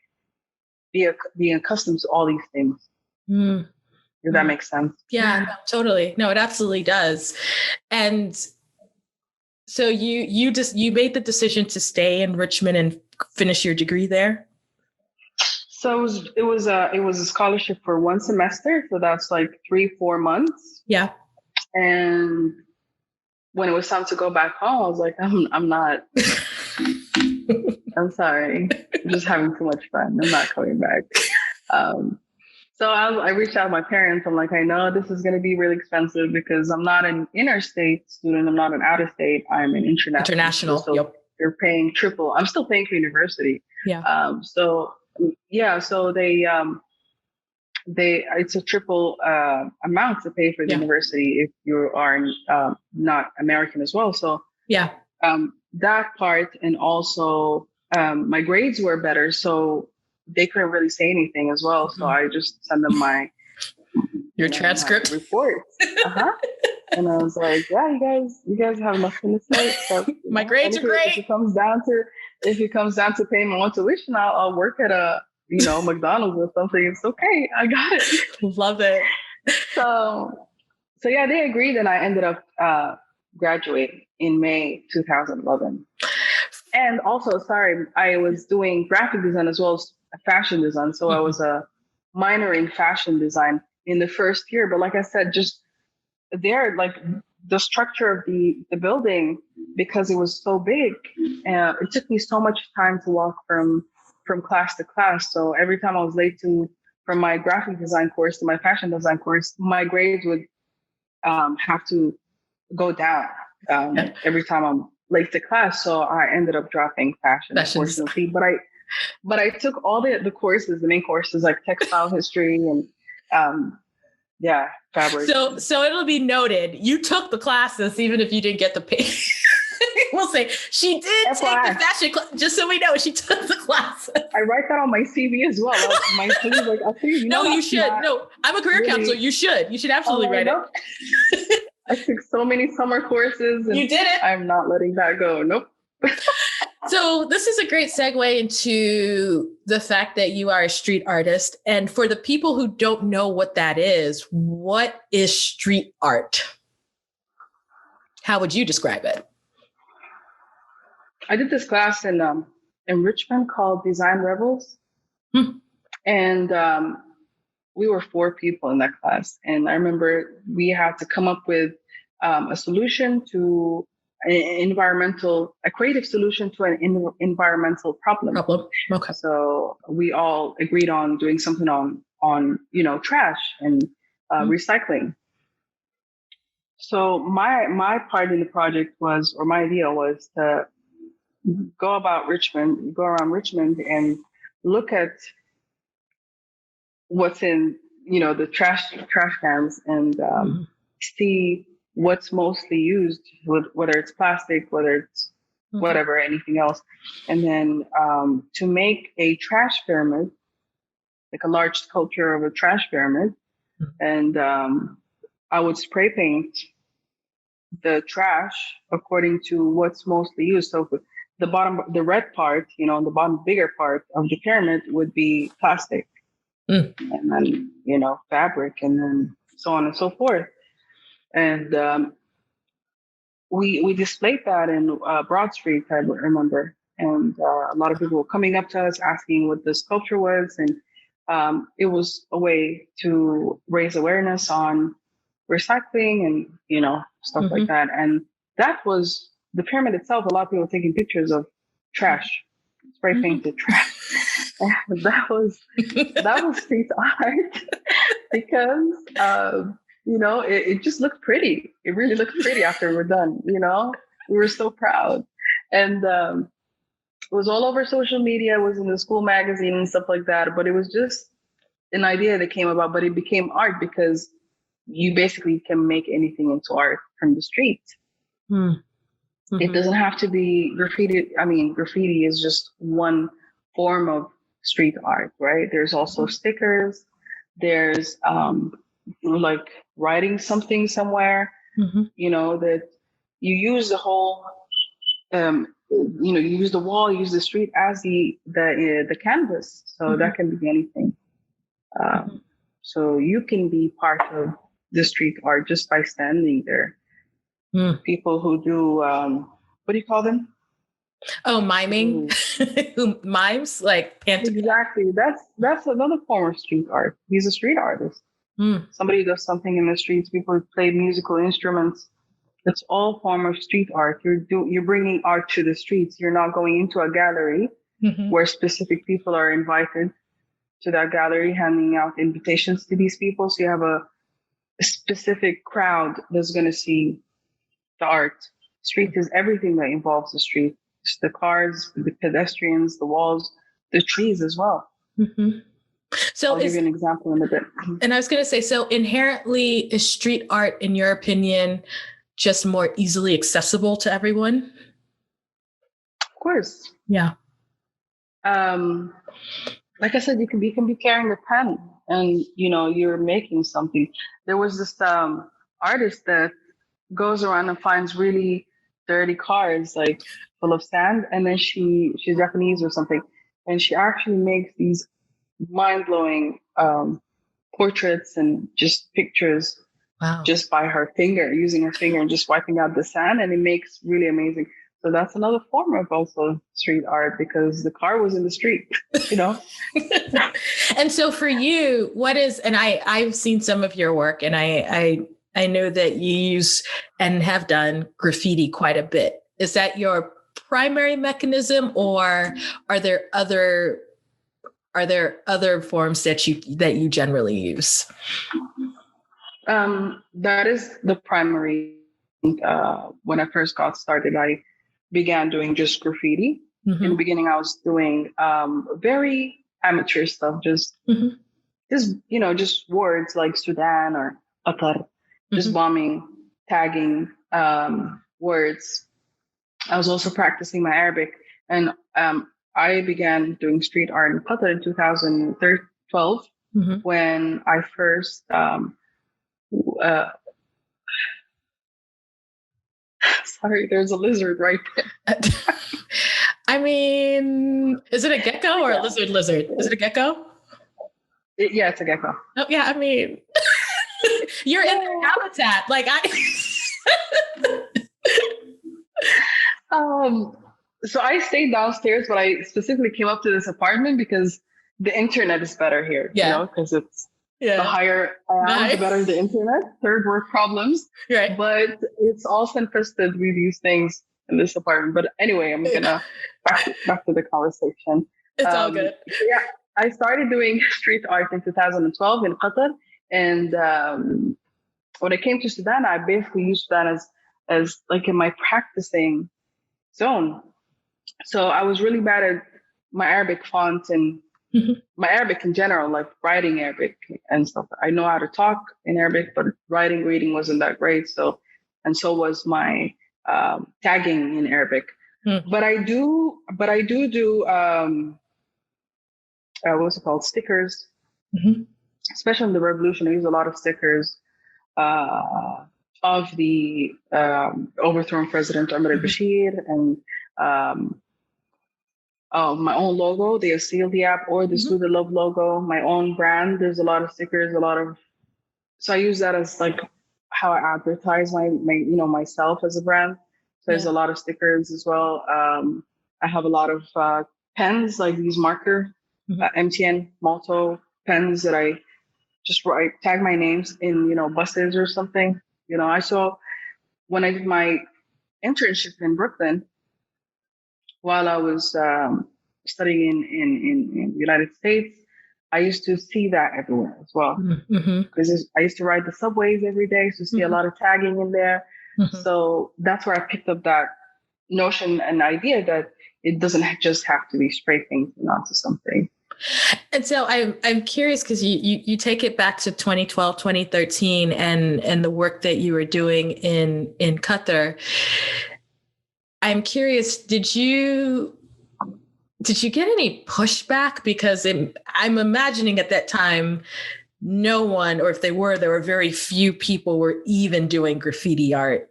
being accustomed to all these things. Does that make sense? Yeah, no, totally. No, it absolutely does. And so you made the decision to stay in Richmond and finish your degree there? So it was a scholarship for one semester. So that's like 3-4 months. Yeah. And when it was time to go back home, I was like, I'm not. I'm sorry. I'm just having too much fun. I'm not coming back. So I reached out to my parents. I'm like, I know this is going to be really expensive because I'm not an interstate student. I'm not an out of state. I'm an international. So yep. You're paying triple. I'm still paying for university. Yeah. So they it's a triple amount to pay for the university if you are not American as well. So that part, and also my grades were better, so they couldn't really say anything as well. So I just sent them your transcript report. And I was like, yeah, you guys have nothing to say. So, my grades are great. If it comes down to paying my own tuition, I'll work at a McDonald's or something. It's okay. I got it. Love it. So yeah, they agreed, and I ended up graduating in May 2011. And also, I was doing graphic design as well as fashion design. So I was a minor in fashion design in the first year. But like I said, just there, like the structure of the building, because it was so big, it took me so much time to walk from class to class. So every time I was late from my graphic design course to my fashion design course, my grades would have to go down every time I'm late to class. So I ended up dropping fashion, unfortunately. But I took all the courses, the main courses, like textile history and fabric. So it'll be noted, you took the classes even if you didn't get the pay. We'll say she did take the fashion class, just so we know she took the classes. I write that on my CV as well. My CV is like, I think you should. No, I'm a career counselor. You should absolutely write it. I took so many summer courses. And you did it. I'm not letting that go. Nope. So this is a great segue into the fact that you are a street artist. And for the people who don't know what that is, what is street art? How would you describe it? I did this class in Richmond called Design Rebels. And we were 4 people in that class. And I remember we had to come up with a solution to a creative solution to an environmental problem. Okay. So we all agreed on doing something on trash and recycling. So my part in the project my idea was to go around Richmond and look at what's in, the trash cans, and see what's mostly used, whether it's plastic, whether it's whatever, anything else. And then to make a trash pyramid, like a large sculpture of a trash pyramid. And I would spray paint the trash according to what's mostly used. So the bottom, the red part, the bottom bigger part of the pyramid would be plastic, and then, fabric, and then so on and so forth. And we displayed that in Broad Street, I remember. And a lot of people were coming up to us asking what the sculpture was. And it was a way to raise awareness on recycling and, stuff like that. And that was the pyramid itself. A lot of people taking pictures of trash, spray painted trash. And that was street art because, it just looked pretty. It really looked pretty after we were done, we were so proud. And it was all over social media, it was in the school magazine and stuff like that. But it was just an idea that came about, but it became art because you basically can make anything into art from the street. It doesn't have to be graffiti. I mean, graffiti is just one form of street art, right? There's also stickers. There's like writing something somewhere, that you use the whole, you use the wall, you use the street as the canvas. So that can be anything. So you can be part of the street art just by standing there. People who do, what do you call them? Oh, miming. Who mimes, like Exactly. That's another form of street art. He's a street artist. Somebody does something in the streets. People play musical instruments. It's all form of street art. You're bringing art to the streets. You're not going into a gallery where specific people are invited to that gallery, handing out invitations to these people. So you have a specific crowd that's going to see the art. Street is everything that involves the street. It's the cars, the pedestrians, the walls, the trees as well. So I'll give you an example in a bit. And I was going to say, so inherently, is street art, in your opinion, just more easily accessible to everyone? Of course. Yeah. Like I said, you can be carrying a pen and, you're making something. There was this artist that goes around and finds really dirty cars, like full of sand. And then she's Japanese or something. And she actually makes these mind-blowing portraits and just pictures just by her finger, using her finger and just wiping out the sand. And it makes really amazing. So that's another form of also street art because the car was in the street, And so for you, what is, and I've seen some of your work, and I know that you use and have done graffiti quite a bit. Is that your primary mechanism, or are there other forms that you generally use? That is the primary. When I first got started, I began doing just graffiti. In the beginning, I was doing very amateur stuff, just words like Sudan or Qatar, just bombing, tagging words. I was also practicing my Arabic, and I began doing street art in Qatar in 2012 when I first. Sorry, there's a lizard right there. I mean, is it a gecko or a lizard? Is it a gecko? Yeah, it's a gecko. Oh, yeah, I mean, you're in their habitat. Like So I stayed downstairs, but I specifically came up to this apartment because the internet is better here. Because it's the higher I am, the better the internet. Third world problems. Right. But it's all infested with these things in this apartment. But anyway, I'm gonna back to the conversation. It's all good. Yeah, I started doing street art in 2012 in Qatar, and when I came to Sudan, I basically used Sudan as like in my practicing zone. So I was really bad at my Arabic fonts and my Arabic in general, like writing Arabic and stuff. I know how to talk in Arabic, but writing, reading wasn't that great. So, and so was my tagging in Arabic. Mm. But I do what's it called? Stickers, Mm-hmm. especially in the revolution. I use a lot of stickers of the overthrown president Omar al-Bashir and um, my own logo, the Assil Diab or the Mm-hmm. Sudalove logo, my own brand. There's a lot of stickers, a lot of, so I use that as like how I advertise myself as a brand. So there's Yeah. a lot of stickers as well. I have a lot of pens, like these marker Mm-hmm. MTN Malto pens that I just write, tag my names in, buses or something. I saw when I did my internship in Brooklyn, while I was studying in the United States, I used to see that everywhere as well. Mm-hmm. Because I used to ride the subways every day, so see a lot of tagging in there. Mm-hmm. So that's where I picked up that notion and idea that it doesn't just have to be spray painting onto something. And so I'm curious because you take it back to 2012, 2013 and the work that you were doing in Qatar. I'm curious, did you get any pushback? Because I'm imagining at that time, no one, or if there were very few people were even doing graffiti art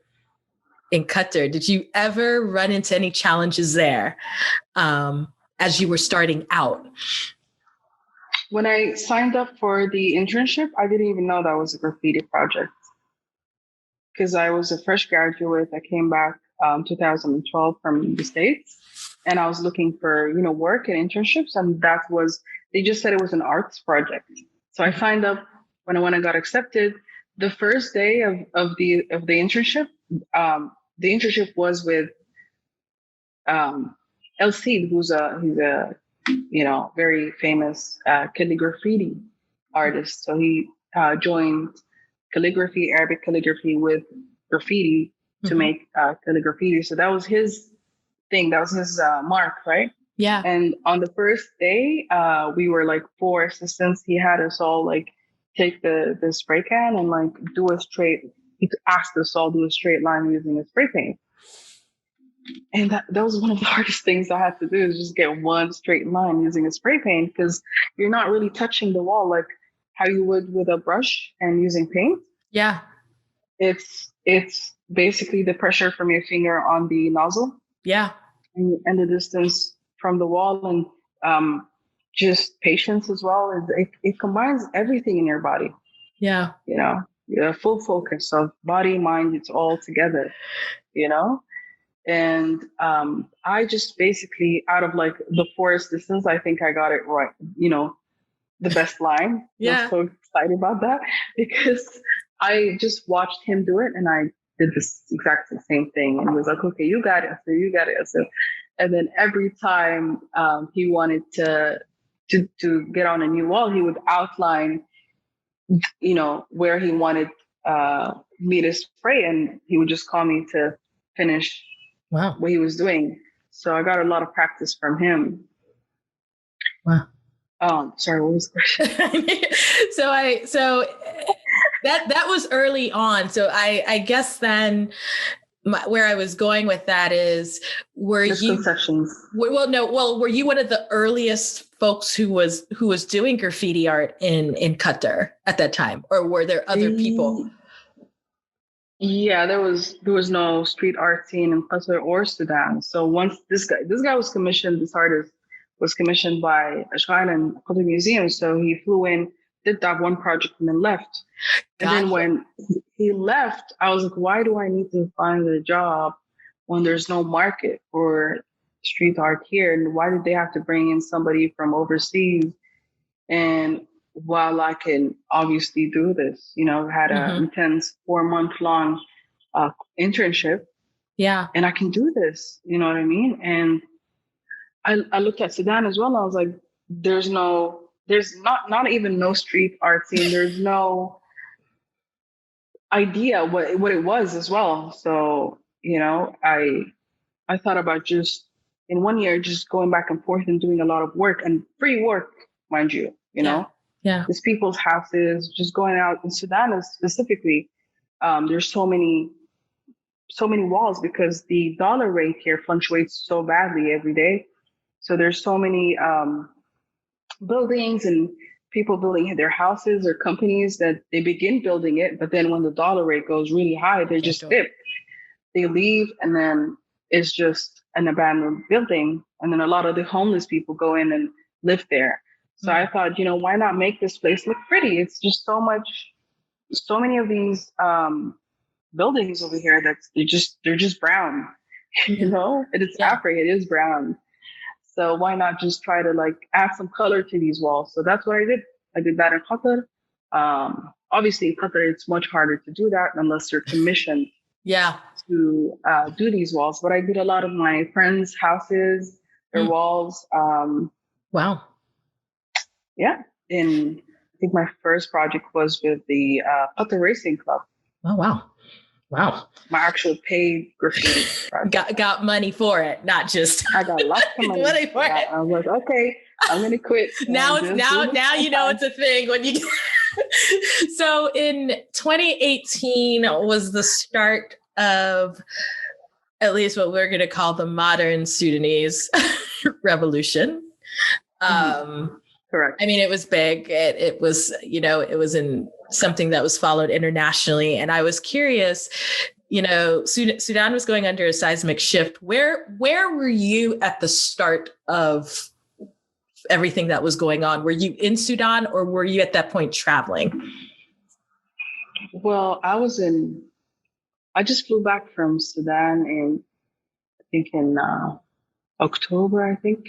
in Qatar. Did you ever run into any challenges there as you were starting out? When I signed up for the internship, I didn't even know that was a graffiti project because I was a fresh graduate. I came back 2012 from the States, and I was looking for work and internships, and they just said it was an arts project. So I signed up when I got accepted. The first day of the internship, the internship was with El Cid, he's a very famous calligraphy artist. So he joined calligraphy, Arabic calligraphy, with graffiti to make calligraphy. So that was his thing. That was his mark, right? Yeah. And on the first day, we were like 4 assistants. He had us all like take the spray can and like do a straight. He asked us all do a straight line using a spray paint. And that was one of the hardest things I had to do is just get one straight line using a spray paint because you're not really touching the wall like how you would with a brush and using paint. Yeah. It's basically the pressure from your finger on the nozzle. Yeah. And the distance from the wall and just patience as well. It combines everything in your body. Yeah. Full focus of body, mind, it's all together, And I just basically, out of like the 4 assistants, I think I got it right, the best line. Yeah. I'm so excited about that because I just watched him do it and I did this exactly same thing. And he was like, okay, you got it. So you got it. So, and then every time he wanted to get on a new wall, he would outline, where he wanted me to spray, and he would just call me to finish Wow. what he was doing. So I got a lot of practice from him. Wow. Sorry, what was the question? so that was early on. So I guess then where I was going with that is, were you one of the earliest folks who was doing graffiti art in Qatar at that time, or were there other people? Yeah, there was no street art scene in Qatar or Sudan. So once this guy was commissioned, this artist was commissioned by Ashghan and Qatar Museum. So he flew in, did that one project, and then left. Gotcha. And then when he left, I was like, why do I need to find a job when there's no market for street art here? And why did they have to bring in somebody from overseas? And while I can obviously do this, had an intense 4-month-long internship. Yeah. And I can do this, you know what I mean? And I looked at Sudan as well. And I was like, there's not even no street art scene. There's no idea what it was as well. So, I thought about just in 1 year, just going back and forth and doing a lot of work and free work, mind you, know, Yeah. these people's houses, just going out in Sudan specifically. There's so many walls because the dollar rate here fluctuates so badly every day. So there's so many buildings and people building their houses or companies that they begin building it, but then when the dollar rate goes really high, they just dip. They leave, and then it's just an abandoned building. And then a lot of the homeless people go in and live there. So I thought, why not make this place look pretty? It's just so many of these buildings over here they're just brown, and it's Afro, it is brown. So why not just try to like add some color to these walls? So that's what I did. I did that in Qatar. Obviously in Qatar, it's much harder to do that unless you're commissioned to do these walls. But I did a lot of my friends' houses, their walls. Wow. Yeah. And I think my first project was with the Qatar Racing Club. Oh, wow. Wow. My actual paid graffiti project. Got money for it, not just I got lots of money for it. I was like, okay, I'm gonna quit. Now it's a thing when you So in 2018 was the start of at least what we're gonna call the modern Sudanese revolution. Correct. I mean, it was big. It was, it was in something that was followed internationally. And I was curious, Sudan was going under a seismic shift. Where were you at the start of everything that was going on? Were you in Sudan or were you at that point traveling? Well, I just flew back from Sudan in October, I think.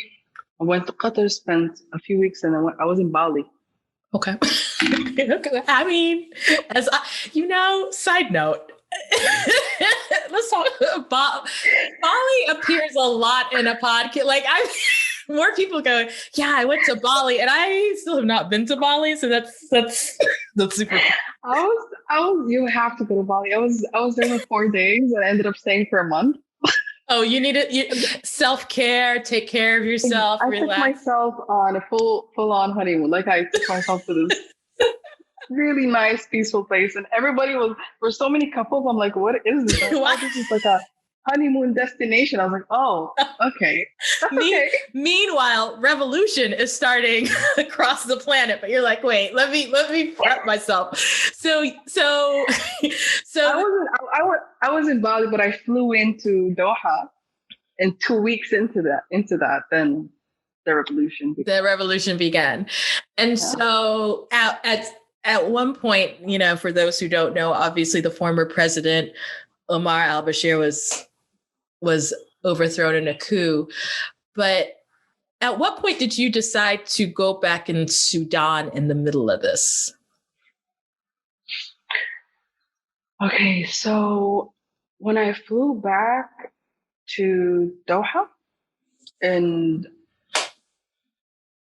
I went to Qatar, spent a few weeks, and I was in Bali. Okay. I mean, side note, let's talk about Bali appears a lot in a podcast. Like more people go, yeah, I went to Bali and I still have not been to Bali. So that's super cool. You have to go to Bali. I was there for 4 days and I ended up staying for a month. Oh, you need self-care, take care of yourself, relax. Took myself on a full-on honeymoon. Like I took myself to this really nice, peaceful place. And for so many couples, I'm like, what is this? Like, this is like a honeymoon destination. I was like, oh, okay. Okay. Meanwhile, revolution is starting across the planet, but you're like, wait, let me prep myself. So I was in Bali, but I flew into Doha, and 2 weeks into that, then the revolution began. And so at one point, for those who don't know, obviously the former president Omar al-Bashir was overthrown in a coup. But at what point did you decide to go back in Sudan in the middle of this? Okay, so when I flew back to Doha, and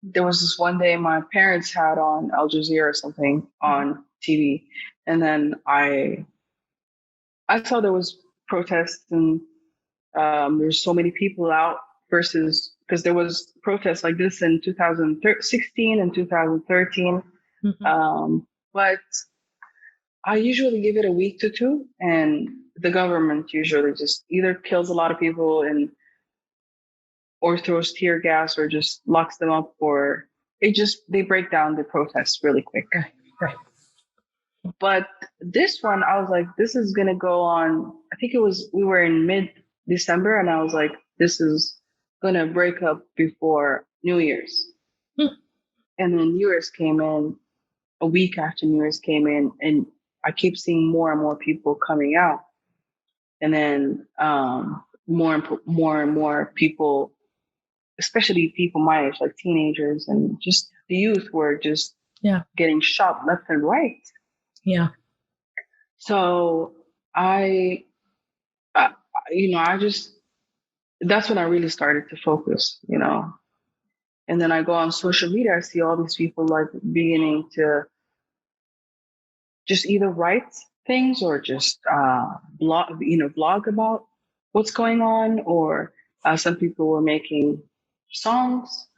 there was this one day my parents had on Al Jazeera or something on TV, and then I saw there was protests and there's so many people out because there was protests like this in 2016 and 2013. But I usually give it a week to 2, and the government usually just either kills a lot of people or throws tear gas or just locks them up, or they break down the protests really quick. Right. But this one, I was like, this is gonna go on. I think we were in mid-December, and I was like, this is gonna break up before New Year's. And then New Year's came in, a week after New Year's came in, and I keep seeing more and more people coming out. And then more and more people, especially people my age, like teenagers and just the youth, were just getting shot left and right. Yeah. So that's when I really started to focus, And then I go on social media, I see all these people like beginning to just either write things or just blog about what's going on, or Some people were making songs,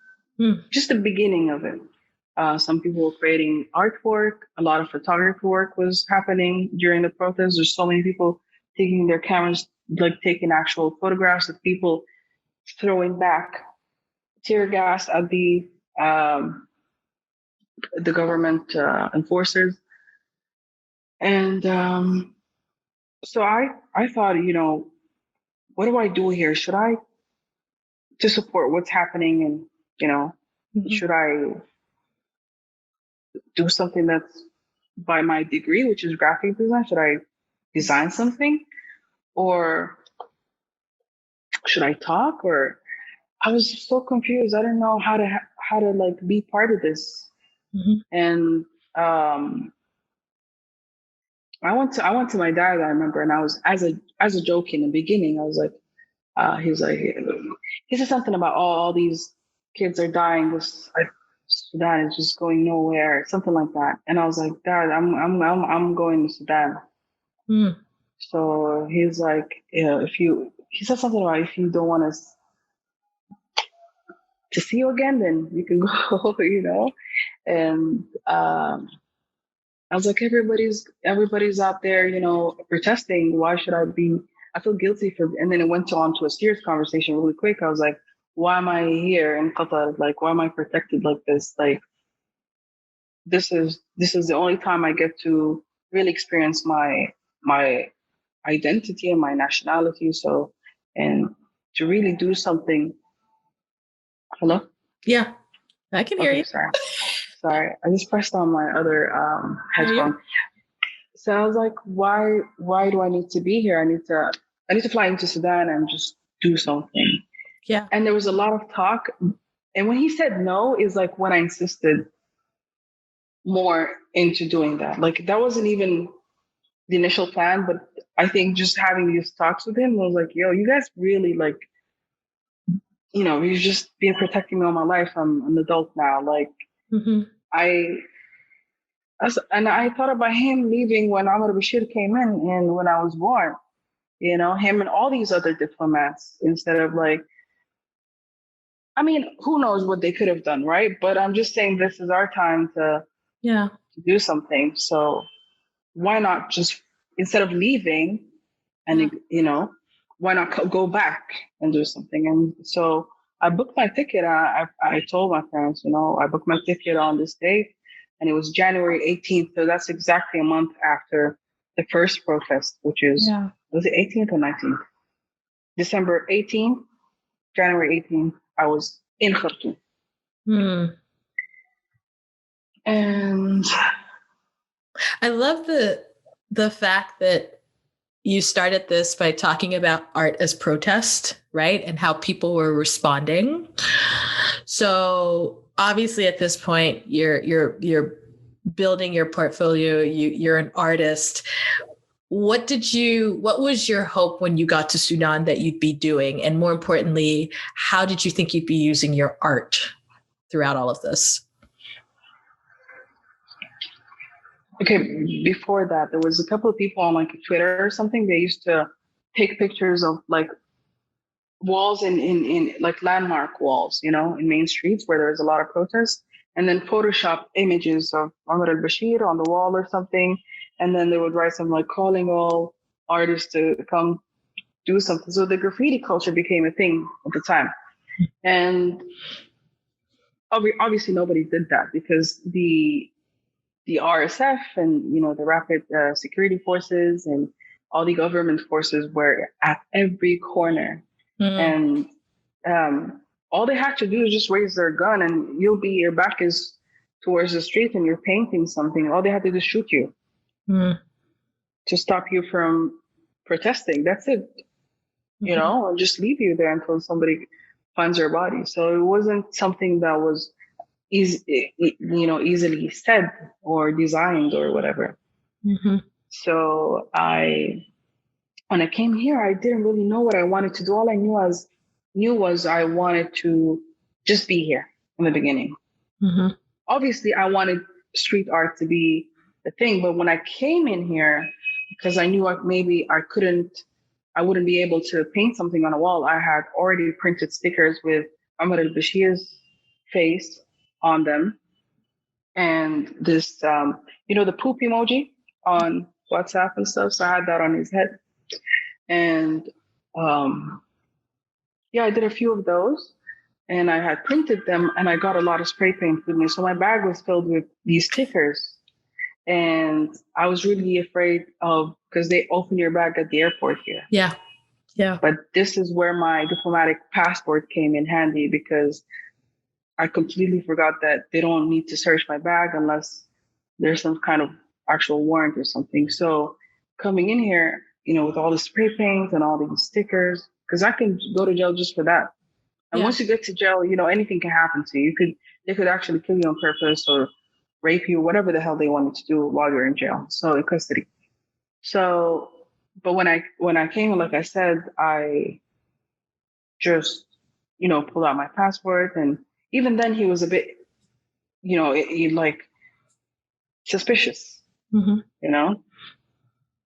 just the beginning of it. Some people were creating artwork. A lot of photography work was happening during the protests. There's so many people taking their cameras, like taking actual photographs of people throwing back tear gas at the government enforcers. And so I thought, what do I do here? Should I to support what's happening, and should I do something that's by my degree, which is graphic design? Should I design something, or should I talk? Or I was so confused. I didn't know how to like be part of this. And I went to my dad, I remember, and I was as a joke in the beginning. I was like, he said something about all these kids are dying. This Sudan is just going nowhere, something like that. And I was like, Dad, I'm going to Sudan. So he's like, he said something about if you don't want us to see you again, then you can go, And I was like, everybody's out there, protesting. Why should I be? I feel guilty for. And then it went on to a serious conversation really quick. I was like, why am I here in Qatar? Like, why am I protected like this? Like, this is the only time I get to really experience my identity and my nationality. So, and to really do something. Hello? Yeah, I can hear you. Sorry. I just pressed on my other headphone. So I was like, why do I need to be here? I need to fly into Sudan and just do something. Yeah. And there was a lot of talk. And when he said no is like when I insisted more into doing that. Like that wasn't even the initial plan, but I think just having these talks with him was like, yo, you guys really like, you've just been protecting me all my life. I'm an adult now. Like and I thought about him leaving when Omar Bashir came in and when I was born, him and all these other diplomats, instead of like, I mean, who knows what they could have done, right? But I'm just saying this is our time to do something. So why not just, instead of leaving and, why not go back and do something? And so I booked my ticket. I told my parents, I booked my ticket on this date. And it was January 18th. So that's exactly a month after the first protest, which is, was it 18th or 19th? December 18th, January 18th, I was in Khartoum. And I love the fact that you started this by talking about art as protest, right? And how people were responding. So obviously at this point, you're building your portfolio. You're an artist. What was your hope when you got to Sudan that you'd be doing? And more importantly, how did you think you'd be using your art throughout all of this? Okay, before that, there was a couple of people on like Twitter or something. They used to take pictures of like walls in like landmark walls, in main streets where there's a lot of protests, and then Photoshop images of Omar al-Bashir on the wall or something. And then they would write something like calling all artists to come do something. So the graffiti culture became a thing at the time. And obviously nobody did that because the RSF and, the rapid security forces and all the government forces were at every corner. And all they have to do is just raise their gun and your back is towards the street and you're painting something. All they have to do is shoot you to stop you from protesting. That's it, and just leave you there until somebody finds your body. So it wasn't something that was easily said or designed or whatever. So when I came here, I didn't really know what I wanted to do. All I knew was I wanted to just be here in the beginning. Obviously, I wanted street art to be the thing, but when I came in here, because I knew maybe I couldn't I wouldn't be able to paint something on a wall. I had already printed stickers with Omar al-Bashir's face on them. And this, the poop emoji on WhatsApp and stuff. So I had that on his head. And I did a few of those. And I had printed them, and I got a lot of spray paint with me. So my bag was filled with these stickers. And I was really afraid because they open your bag at the airport here. Yeah. Yeah. But this is where my diplomatic passport came in handy, because I completely forgot that they don't need to search my bag unless there's some kind of actual warrant or something. So coming in here, with all the spray paint and all these stickers, because I can go to jail just for that. And once you get to jail, anything can happen to you. They could actually kill you on purpose or rape you, whatever the hell they wanted to do while you're in jail. So in custody. So, but when I came, like I said, I just, pulled out my passport, and even then he was a bit, like suspicious,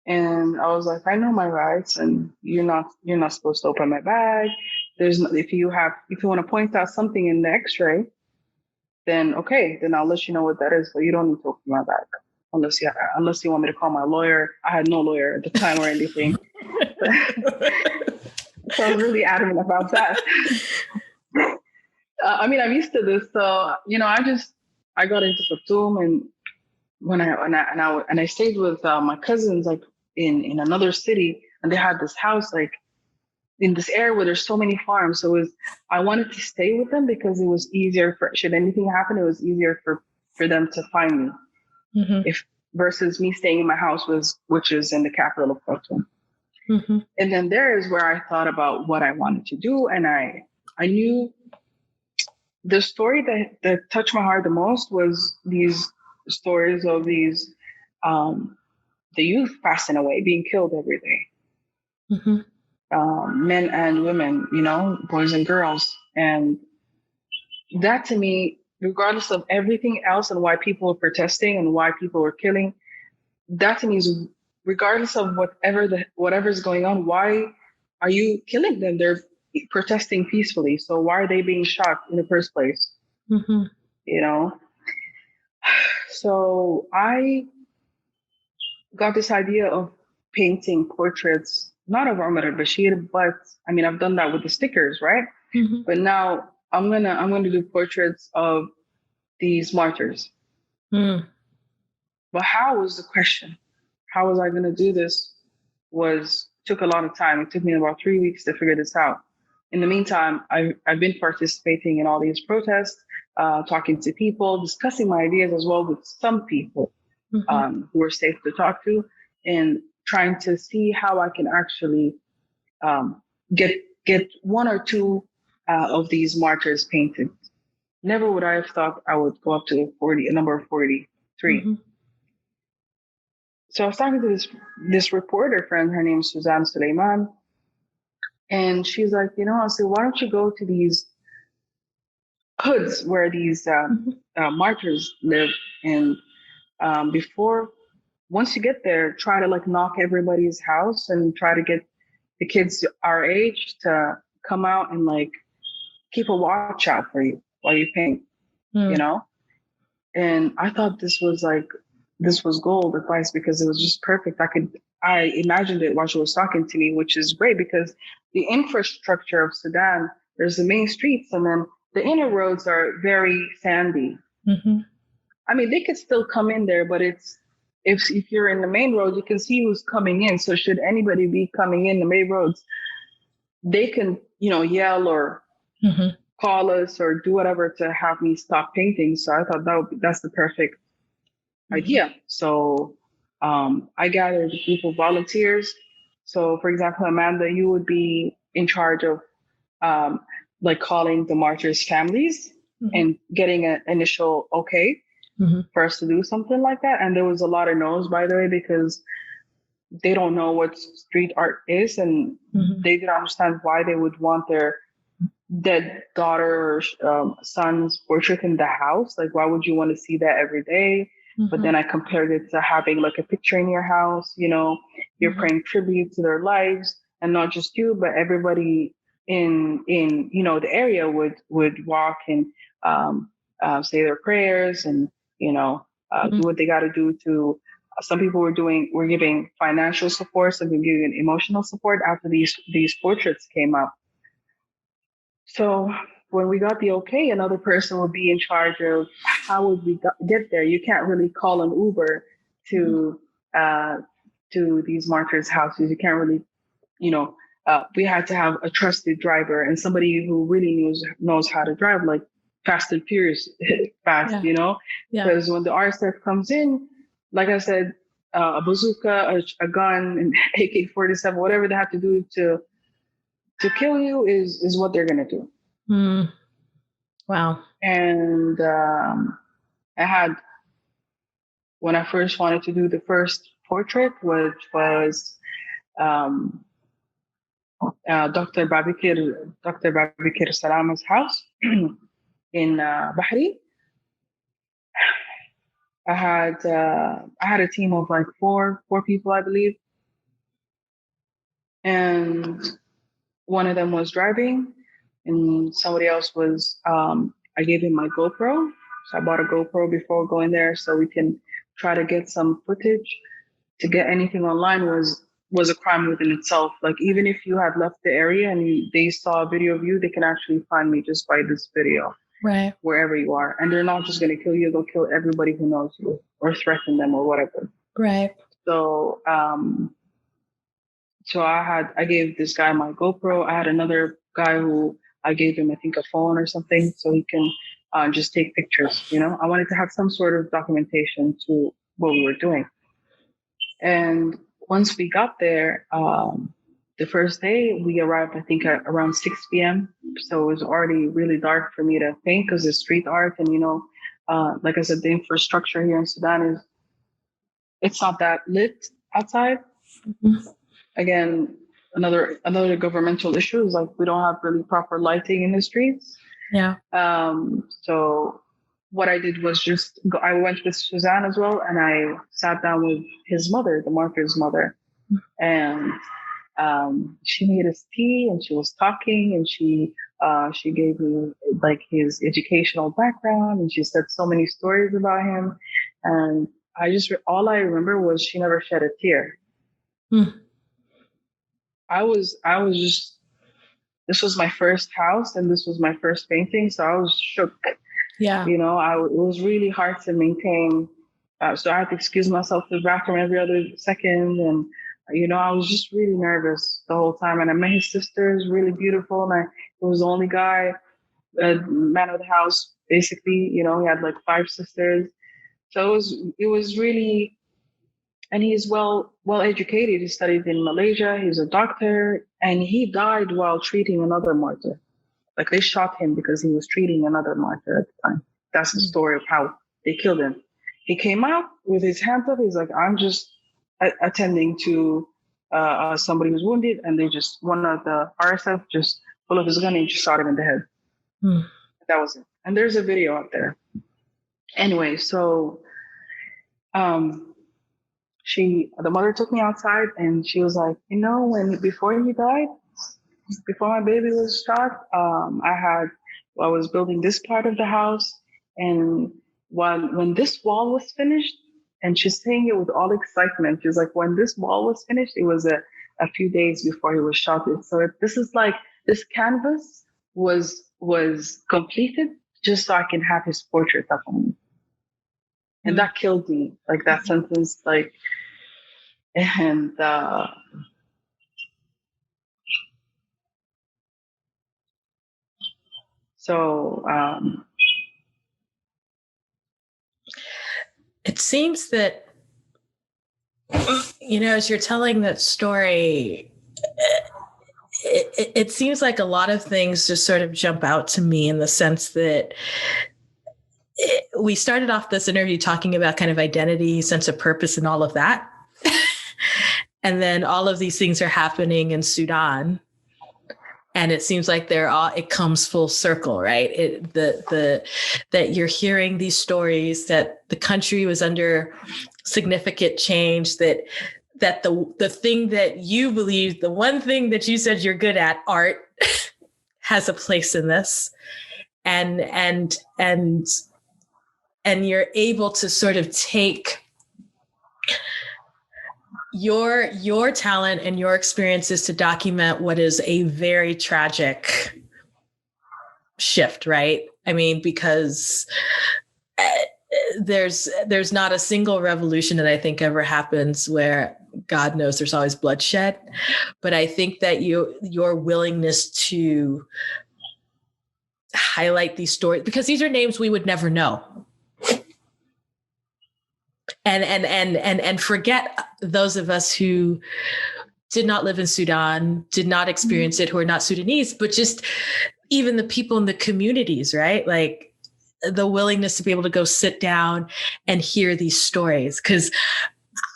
and I was like, I know my rights, and you're not supposed to open my bag. If you want to point out something in the X-ray, then okay, then I'll let you know what that is. But you don't need to open my bag unless you want me to call my lawyer. I had no lawyer at the time or anything. So I was really adamant about that. I'm used to this. So, I got into Khartoum, and when I stayed with my cousins, like in another city, and they had this house, like in this area where there's so many farms. So I wanted to stay with them because it was easier should anything happen, it was easier for them to find me. Mm-hmm. Versus me staying in my house which is in the capital of Khartoum. Mm-hmm. And then there is where I thought about what I wanted to do. And I knew the story that touched my heart the most was these stories of these, the youth passing away, being killed every day. Mm-hmm. Men and women, boys and girls. And that to me, regardless of everything else and why people are protesting and why people are killing, that to me is, regardless of whatever's going on, why are you killing them? They're protesting peacefully. So why are they being shot in the first place? Mm-hmm. So I got this idea of painting portraits, not of Omar al-Bashir, but I've done that with the stickers, right? Mm-hmm. But now I'm gonna do portraits of these martyrs. Mm. But how was the question? How was I gonna do this? Took a lot of time. It took me about 3 weeks to figure this out. In the meantime, I've been participating in all these protests, talking to people, discussing my ideas as well with some people, mm-hmm. Who are safe to talk to, and trying to see how I can actually get one or two of these martyrs painted. Never would I have thought I would go up to a number of 43. Mm-hmm. So I was talking to this reporter friend, her name is Suzanne Suleiman, and she's like, I said, why don't you go to these hoods where these martyrs live, and once you get there, try to knock everybody's house and try to get the kids our age to come out and keep a watch out for you while you paint, And I thought this was gold advice, because it was just perfect. I imagined it while she was talking to me, which is great because the infrastructure of Sudan, there's the main streets, and then the inner roads are very sandy. Mm-hmm. They could still come in there, but if you're in the main road, you can see who's coming in. So should anybody be coming in the main roads, they can, yell or mm-hmm. call us or do whatever to have me stop painting. So I thought that's the perfect mm-hmm. idea. So I gathered a group of volunteers. So for example, Amanda, you would be in charge of calling the martyrs' families mm-hmm. and getting an initial okay. Mm-hmm. for us to do something like that. And there was a lot of no's, by the way, because they don't know what street art is, and mm-hmm. they didn't understand why they would want their dead daughter or son's portrait in the house. Why would you want to see that every day? Mm-hmm. But then I compared it to having a picture in your house, you're mm-hmm. paying tribute to their lives. and not just you, but everybody in the area would walk and say their prayers and do what they got to do to. Some people were giving financial support, some people giving emotional support after these portraits came up. So when we got the okay, another person would be in charge of how would we get there. You can't really call an Uber to these martyrs' houses. You can't really, we had to have a trusted driver and somebody who really knows how to drive, like Fast and Furious fast, because when the RSF comes in, like I said, a bazooka, a gun, an AK-47, whatever they have to do to kill you is what they're gonna do. Mm. Wow. And I had, when I first wanted to do the first portrait, which was Dr. Babikir Salama's house in Bahri. I had a team of like four people, I believe, and one of them was driving, and somebody else was. I gave him my GoPro, so I bought a GoPro before going there, so we can try to get some footage. To get anything online was a crime within itself. Like even if you had left the area and they saw a video of you, they can actually find me just by this video. Right. Wherever you are. And they're not just going to kill you, they'll kill everybody who knows you or threaten them or whatever. Right. So I gave this guy my GoPro. I had another guy who I gave him, I think, a phone or something so he can just take pictures. I wanted to have some sort of documentation to what we were doing. And once we got there, the first day we arrived, I think, at around 6 p.m. So it was already really dark for me to paint because it's street art. And, like I said, the infrastructure here in Sudan it's not that lit outside. Mm-hmm. Again, another governmental issue is like we don't have really proper lighting in the streets. Yeah. So what I did was I went with Suzanne as well, and I sat down with his mother, the martyr's mother, and she made us tea, and she was talking, and she gave me like his educational background, and she said so many stories about him, and all I remember was she never shed a tear. I was just, this was my first house, and this was my first painting, so I was shook. Yeah. It was really hard to maintain. So I had to excuse myself to the bathroom every other second. And, I was just really nervous the whole time. And I met his sisters, really beautiful. And he was the only guy, man of the house, basically. He had like 5 sisters. So it was really, and he's well educated. He studied in Malaysia. He's a doctor. And he died while treating another martyr. Like they shot him because he was treating another martyr at the time. That's the story of how they killed him. He came out with his hands up. He's like, I'm just attending to somebody who's wounded. And one of the RSF just pulled up his gun and just shot him in the head. That was it. And there's a video out there. Anyway, so the mother took me outside and she was like, before he died, before my baby was shot, I was building this part of the house, and when this wall was finished, and she's saying it with all excitement, she's like, when this wall was finished, it was a few days before he was shot. So this is like, this canvas was completed just so I can have his portrait up on me. And that killed me, like that sentence, like, and so it seems that, as you're telling that story, it seems like a lot of things just sort of jump out to me in the sense that we started off this interview talking about kind of identity, sense of purpose, and all of that. And then all of these things are happening in Sudan. And it seems like it comes full circle, right? That you're hearing these stories, that the country was under significant change, that that the thing that you believe, the one thing that you said you're good at, art, has a place in this, and you're able to sort of take your talent and your experiences to document what is a very tragic shift, right? I mean, because there's not a single revolution that I think ever happens where God knows there's always bloodshed. But I think that your willingness to highlight these stories, because these are names we would never know. And forget those of us who did not live in Sudan, did not experience it, who are not Sudanese, but just even the people in the communities, right? Like the willingness to be able to go sit down and hear these stories. Because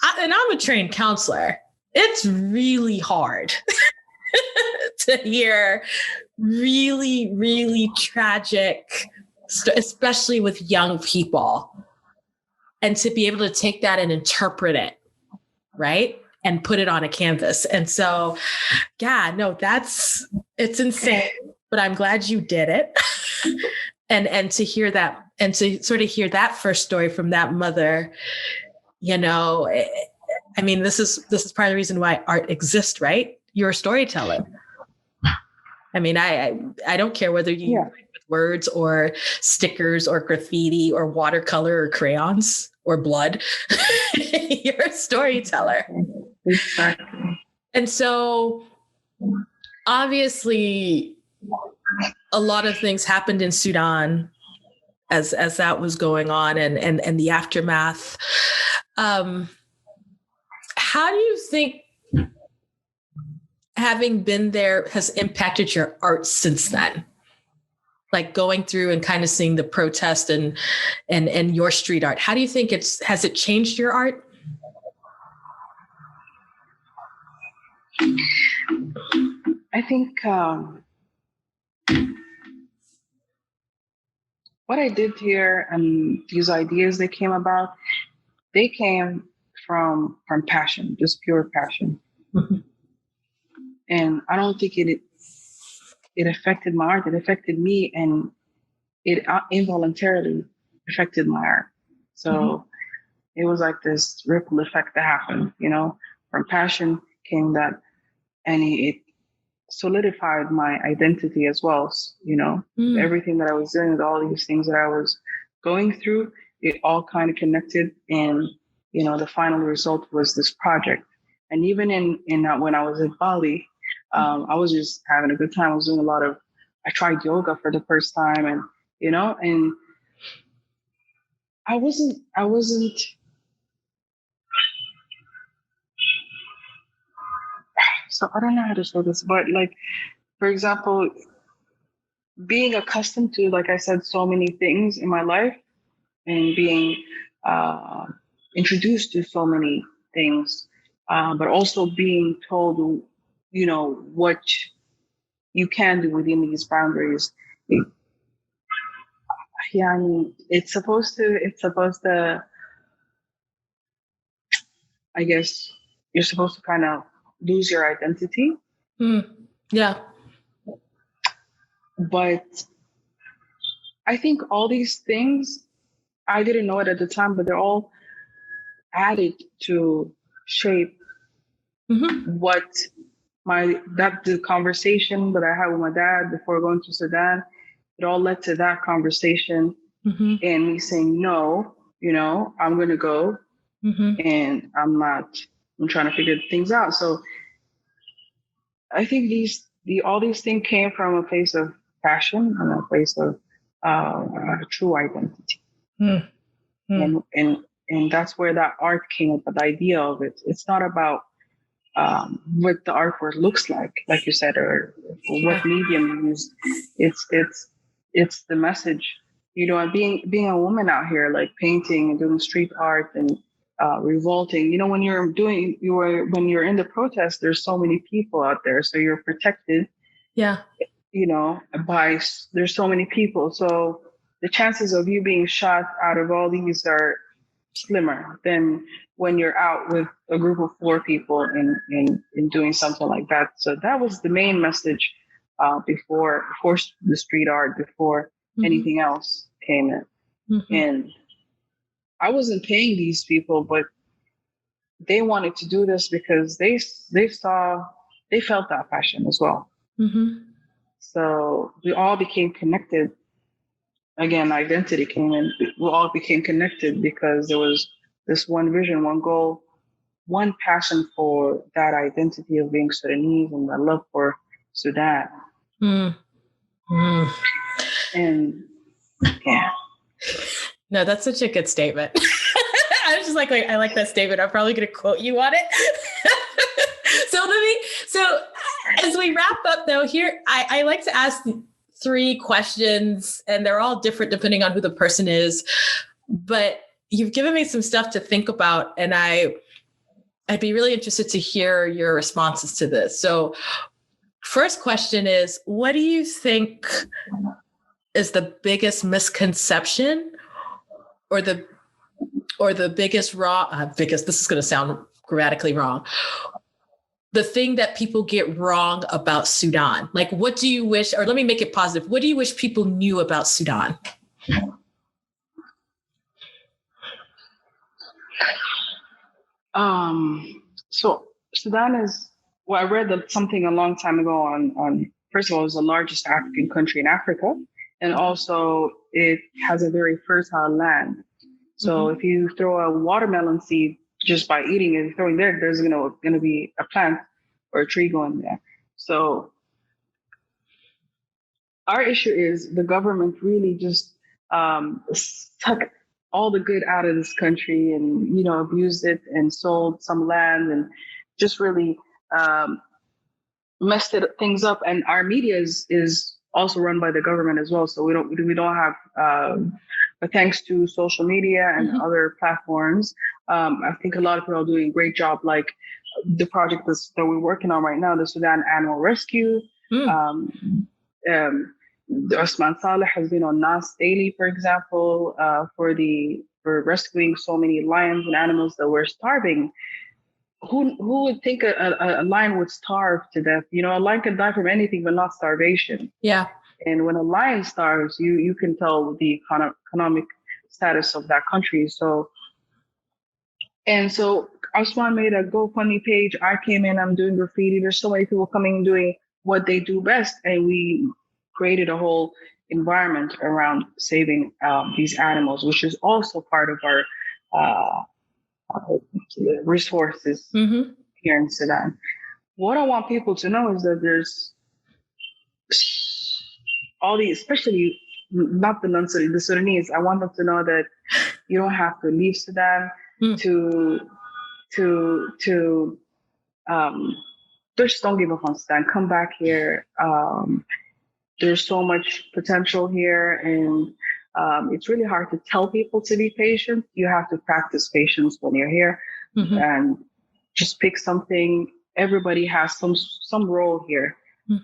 I'm a trained counselor. It's really hard to hear really, really tragic, especially with young people, and to be able to take that and interpret it, right? And put it on a canvas. And so, yeah, no, it's insane, but I'm glad you did it. and to hear that, and to sort of hear that first story from that mother, you know, I mean, this is part of the reason why art exists, right? You're a storyteller. I mean, I don't care whether you write with words or stickers or graffiti or watercolor or crayons or blood. You're a storyteller. Exactly. And so obviously a lot of things happened in Sudan as that was going on, and the aftermath. How do you think having been there has impacted your art since then? Like going through and kind of seeing the protest and your street art. How do you think has it changed your art? I think what I did here and these ideas that came about, they came from passion, just pure passion. Mm-hmm. And I don't think it affected my art. It affected me, and it involuntarily affected my art. So it was like this ripple effect that happened, you know, from passion came that, and it solidified my identity as well. You know, everything that I was doing, with all these things that I was going through, it all kind of connected. And, you know, the final result was this project. And even in when I was in Bali, I was just having a good time. I was doing I tried yoga for the first time, and, you know, and I wasn't, so I don't know how to show this, but like, for example, being accustomed to, like I said, so many things in my life, and being introduced to so many things, but also being told, you know, what you can do within these boundaries. I mean, it's supposed to, I guess, you're supposed to kind of lose your identity. Yeah. But I think all these things, I didn't know it at the time, but they're all added to shape what the conversation that I had with my dad before going to Sudan. It all led to that conversation, and me saying, no, you know, I'm going to go, and I'm trying to figure things out. So I think all these things came from a place of passion and a place of true identity. And that's where that art came up, the idea of it. It's not about what the artwork looks like you said, or what medium you use. It's the message, you know. And being a woman out here, like painting and doing street art and revolting, you know, when you're in the protest, there's so many people out there, so you're protected, you know, there's so many people, so the chances of you being shot out of all these are slimmer than when you're out with a group of 4 people in doing something like that. So that was the main message before the street art, before anything else came in. And I wasn't paying these people, but they wanted to do this because they felt that passion as well. So we all became connected. Again, identity came in. We all became connected because there was this one vision, one goal, one passion for that identity of being Sudanese and the love for Sudan. And yeah. No, that's such a good statement. I was just like, I like that statement. I'm probably going to quote you on it. So as we wrap up though, here, I like to ask 3 questions, and they're all different depending on who the person is, but you've given me some stuff to think about, and I'd be really interested to hear your responses to this. So first question is, what do you think is the biggest misconception or the biggest this is going to sound grammatically wrong, the thing that people get wrong about Sudan? Like, what do you wish, or let me make it positive. What do you wish people knew about Sudan? So Sudan is, well, I read something a long time ago on first of all, it's the largest African country in Africa. And also it has a very fertile land. So if you throw a watermelon seed just by eating it, throwing there, there's going to be a plant or a tree going there. So our issue is the government really just suck all the good out of this country and, abused it and sold some land and just really messed things up. And our media is also run by the government as well. So we don't have, but thanks to social media and other platforms, I think a lot of people are doing a great job. Like the project that we're working on right now, the Sudan Animal Rescue. Osman Saleh has been on Nas Daily, for example, for rescuing so many lions and animals that were starving. Who would think a lion would starve to death? A lion can die from anything, but not starvation. Yeah. And when a lion starves, you can tell the economic status of that country. So Osman made a GoFundMe page. I came in, I'm doing graffiti. There's so many people coming and doing what they do best. And we created a whole environment around saving these animals, which is also part of our resources here in Sudan. What I want people to know is that there's all these, especially not the Sudanese. I want them to know that you don't have to leave Sudan to just don't give up on Sudan. Come back here. There's so much potential here, and it's really hard to tell people to be patient. You have to practice patience when you're here, and just pick something. Everybody has some role here.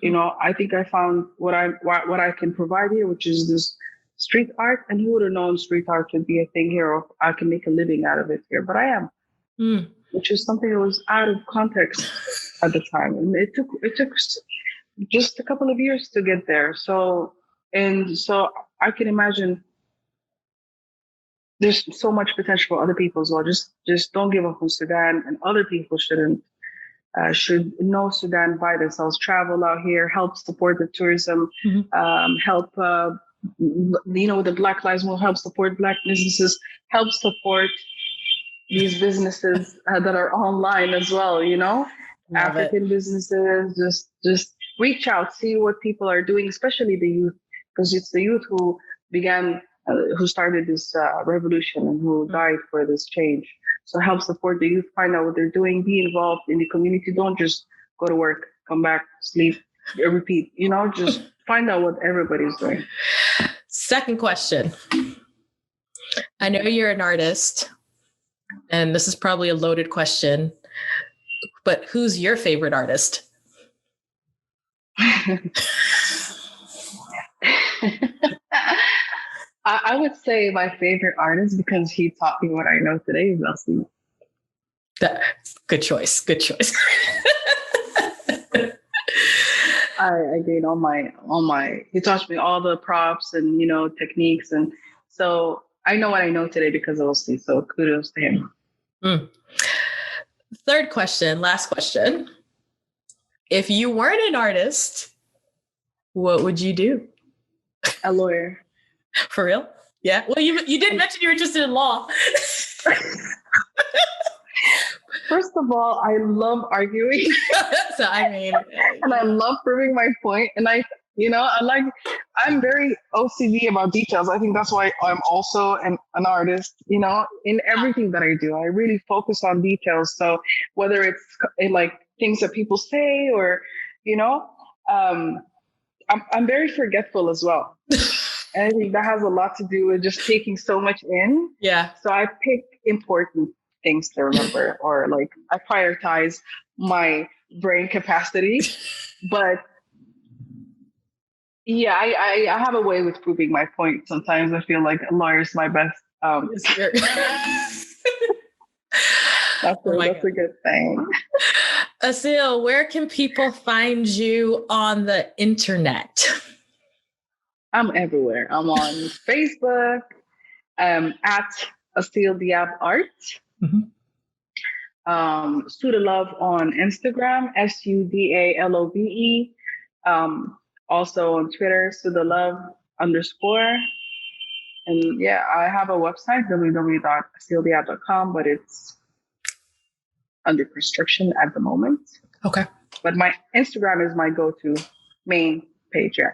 I think I found what I can provide here, which is this street art. And who would have known street art could be a thing here, or I can make a living out of it here? But I am, which is something that was out of context at the time, and it took just a couple of years to get there. So I can imagine there's so much potential for other people as well. Just don't give up on Sudan, and other people should know Sudan by themselves. Travel out here, help support the tourism, help, the Black Lives Matter, help support Black businesses, help support these businesses that are online as well, African businesses. Just reach out, see what people are doing, especially the youth, because it's the youth who started this revolution and who died for this change. So help support the youth, find out what they're doing, be involved in the community. Don't just go to work, come back, sleep, repeat, just find out what everybody's doing. Second question. I know you're an artist, and this is probably a loaded question, but who's your favorite artist? I would say my favorite artist, because he taught me what I know today, is Assil. Good choice. Good choice. I gained all my, he taught me all the props and, techniques. And so I know what I know today because of Assil. So kudos to him. Third question, last question. If you weren't an artist, what would you do? A lawyer. For real? Yeah. Well, you did mention you're interested in law. First of all, I love arguing. So, I mean. And I love proving my point. And I'm very OCD about details. I think that's why I'm also an artist, in everything that I do. I really focus on details. So whether it's like things that people say or, I'm very forgetful as well. And I think that has a lot to do with just taking so much in. Yeah. So I pick important things to remember, or like I prioritize my brain capacity. But yeah, I have a way with proving my point. Sometimes I feel like a lawyer is my best. That's a good thing. Assil, where can people find you on the internet? I'm everywhere. I'm on Facebook, at Assil Diab Art. Sudalove on Instagram, SUDALOVE. Also on Twitter, Sudalove _. And yeah, I have a website, www.assildiab.com, but it's under construction at the moment. Okay. But my Instagram is my go-to main page. Yeah.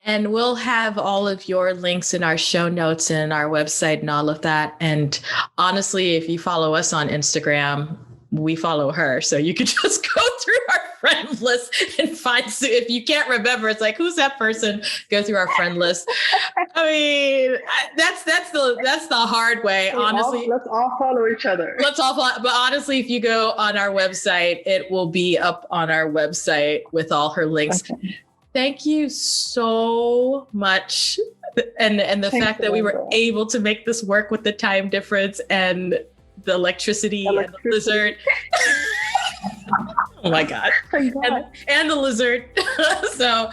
And we'll have all of your links in our show notes and our website and all of that. And honestly, if you follow us on Instagram, we follow her. So you could just go through our friend list and find, if you can't remember, it's like, who's that person? Go through our friend list. I mean, that's the hard way, honestly. Let's all follow each other. Let's all follow. But honestly, if you go on our website, it will be up on our website with all her links. Okay. Thank you so much. And the fact that we were able to make this work with the time difference and the electricity. And the lizard. Oh my God. And the lizard. So,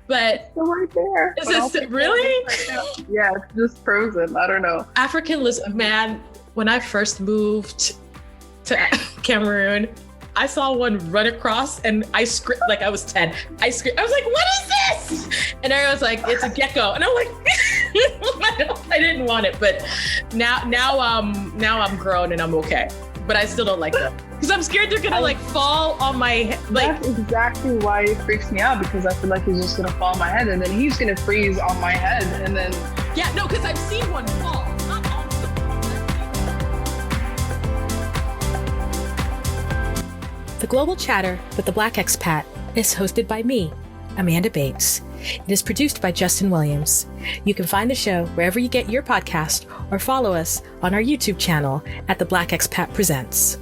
but. Still right there. Is it really? Right, yeah, it's just frozen. I don't know. African lizard, man, when I first moved to Cameroon, I saw one run across and I screamed, like I was 10. I screamed, I was like, what is this? And I was like, it's a gecko. And I'm like, I didn't want it, but now I'm grown and I'm okay. But I still don't like them. Because I'm scared they're gonna like fall on my head. Like, that's exactly why it freaks me out, because I feel like he's just gonna fall on my head and then he's gonna freeze on my head and then. Yeah, no, because I've seen one fall. The Global Chatter with the Black Expat is hosted by me, Amanda Bates. It is produced by Justin Williams. You can find the show wherever you get your podcast or follow us on our YouTube channel at The Black Expat Presents.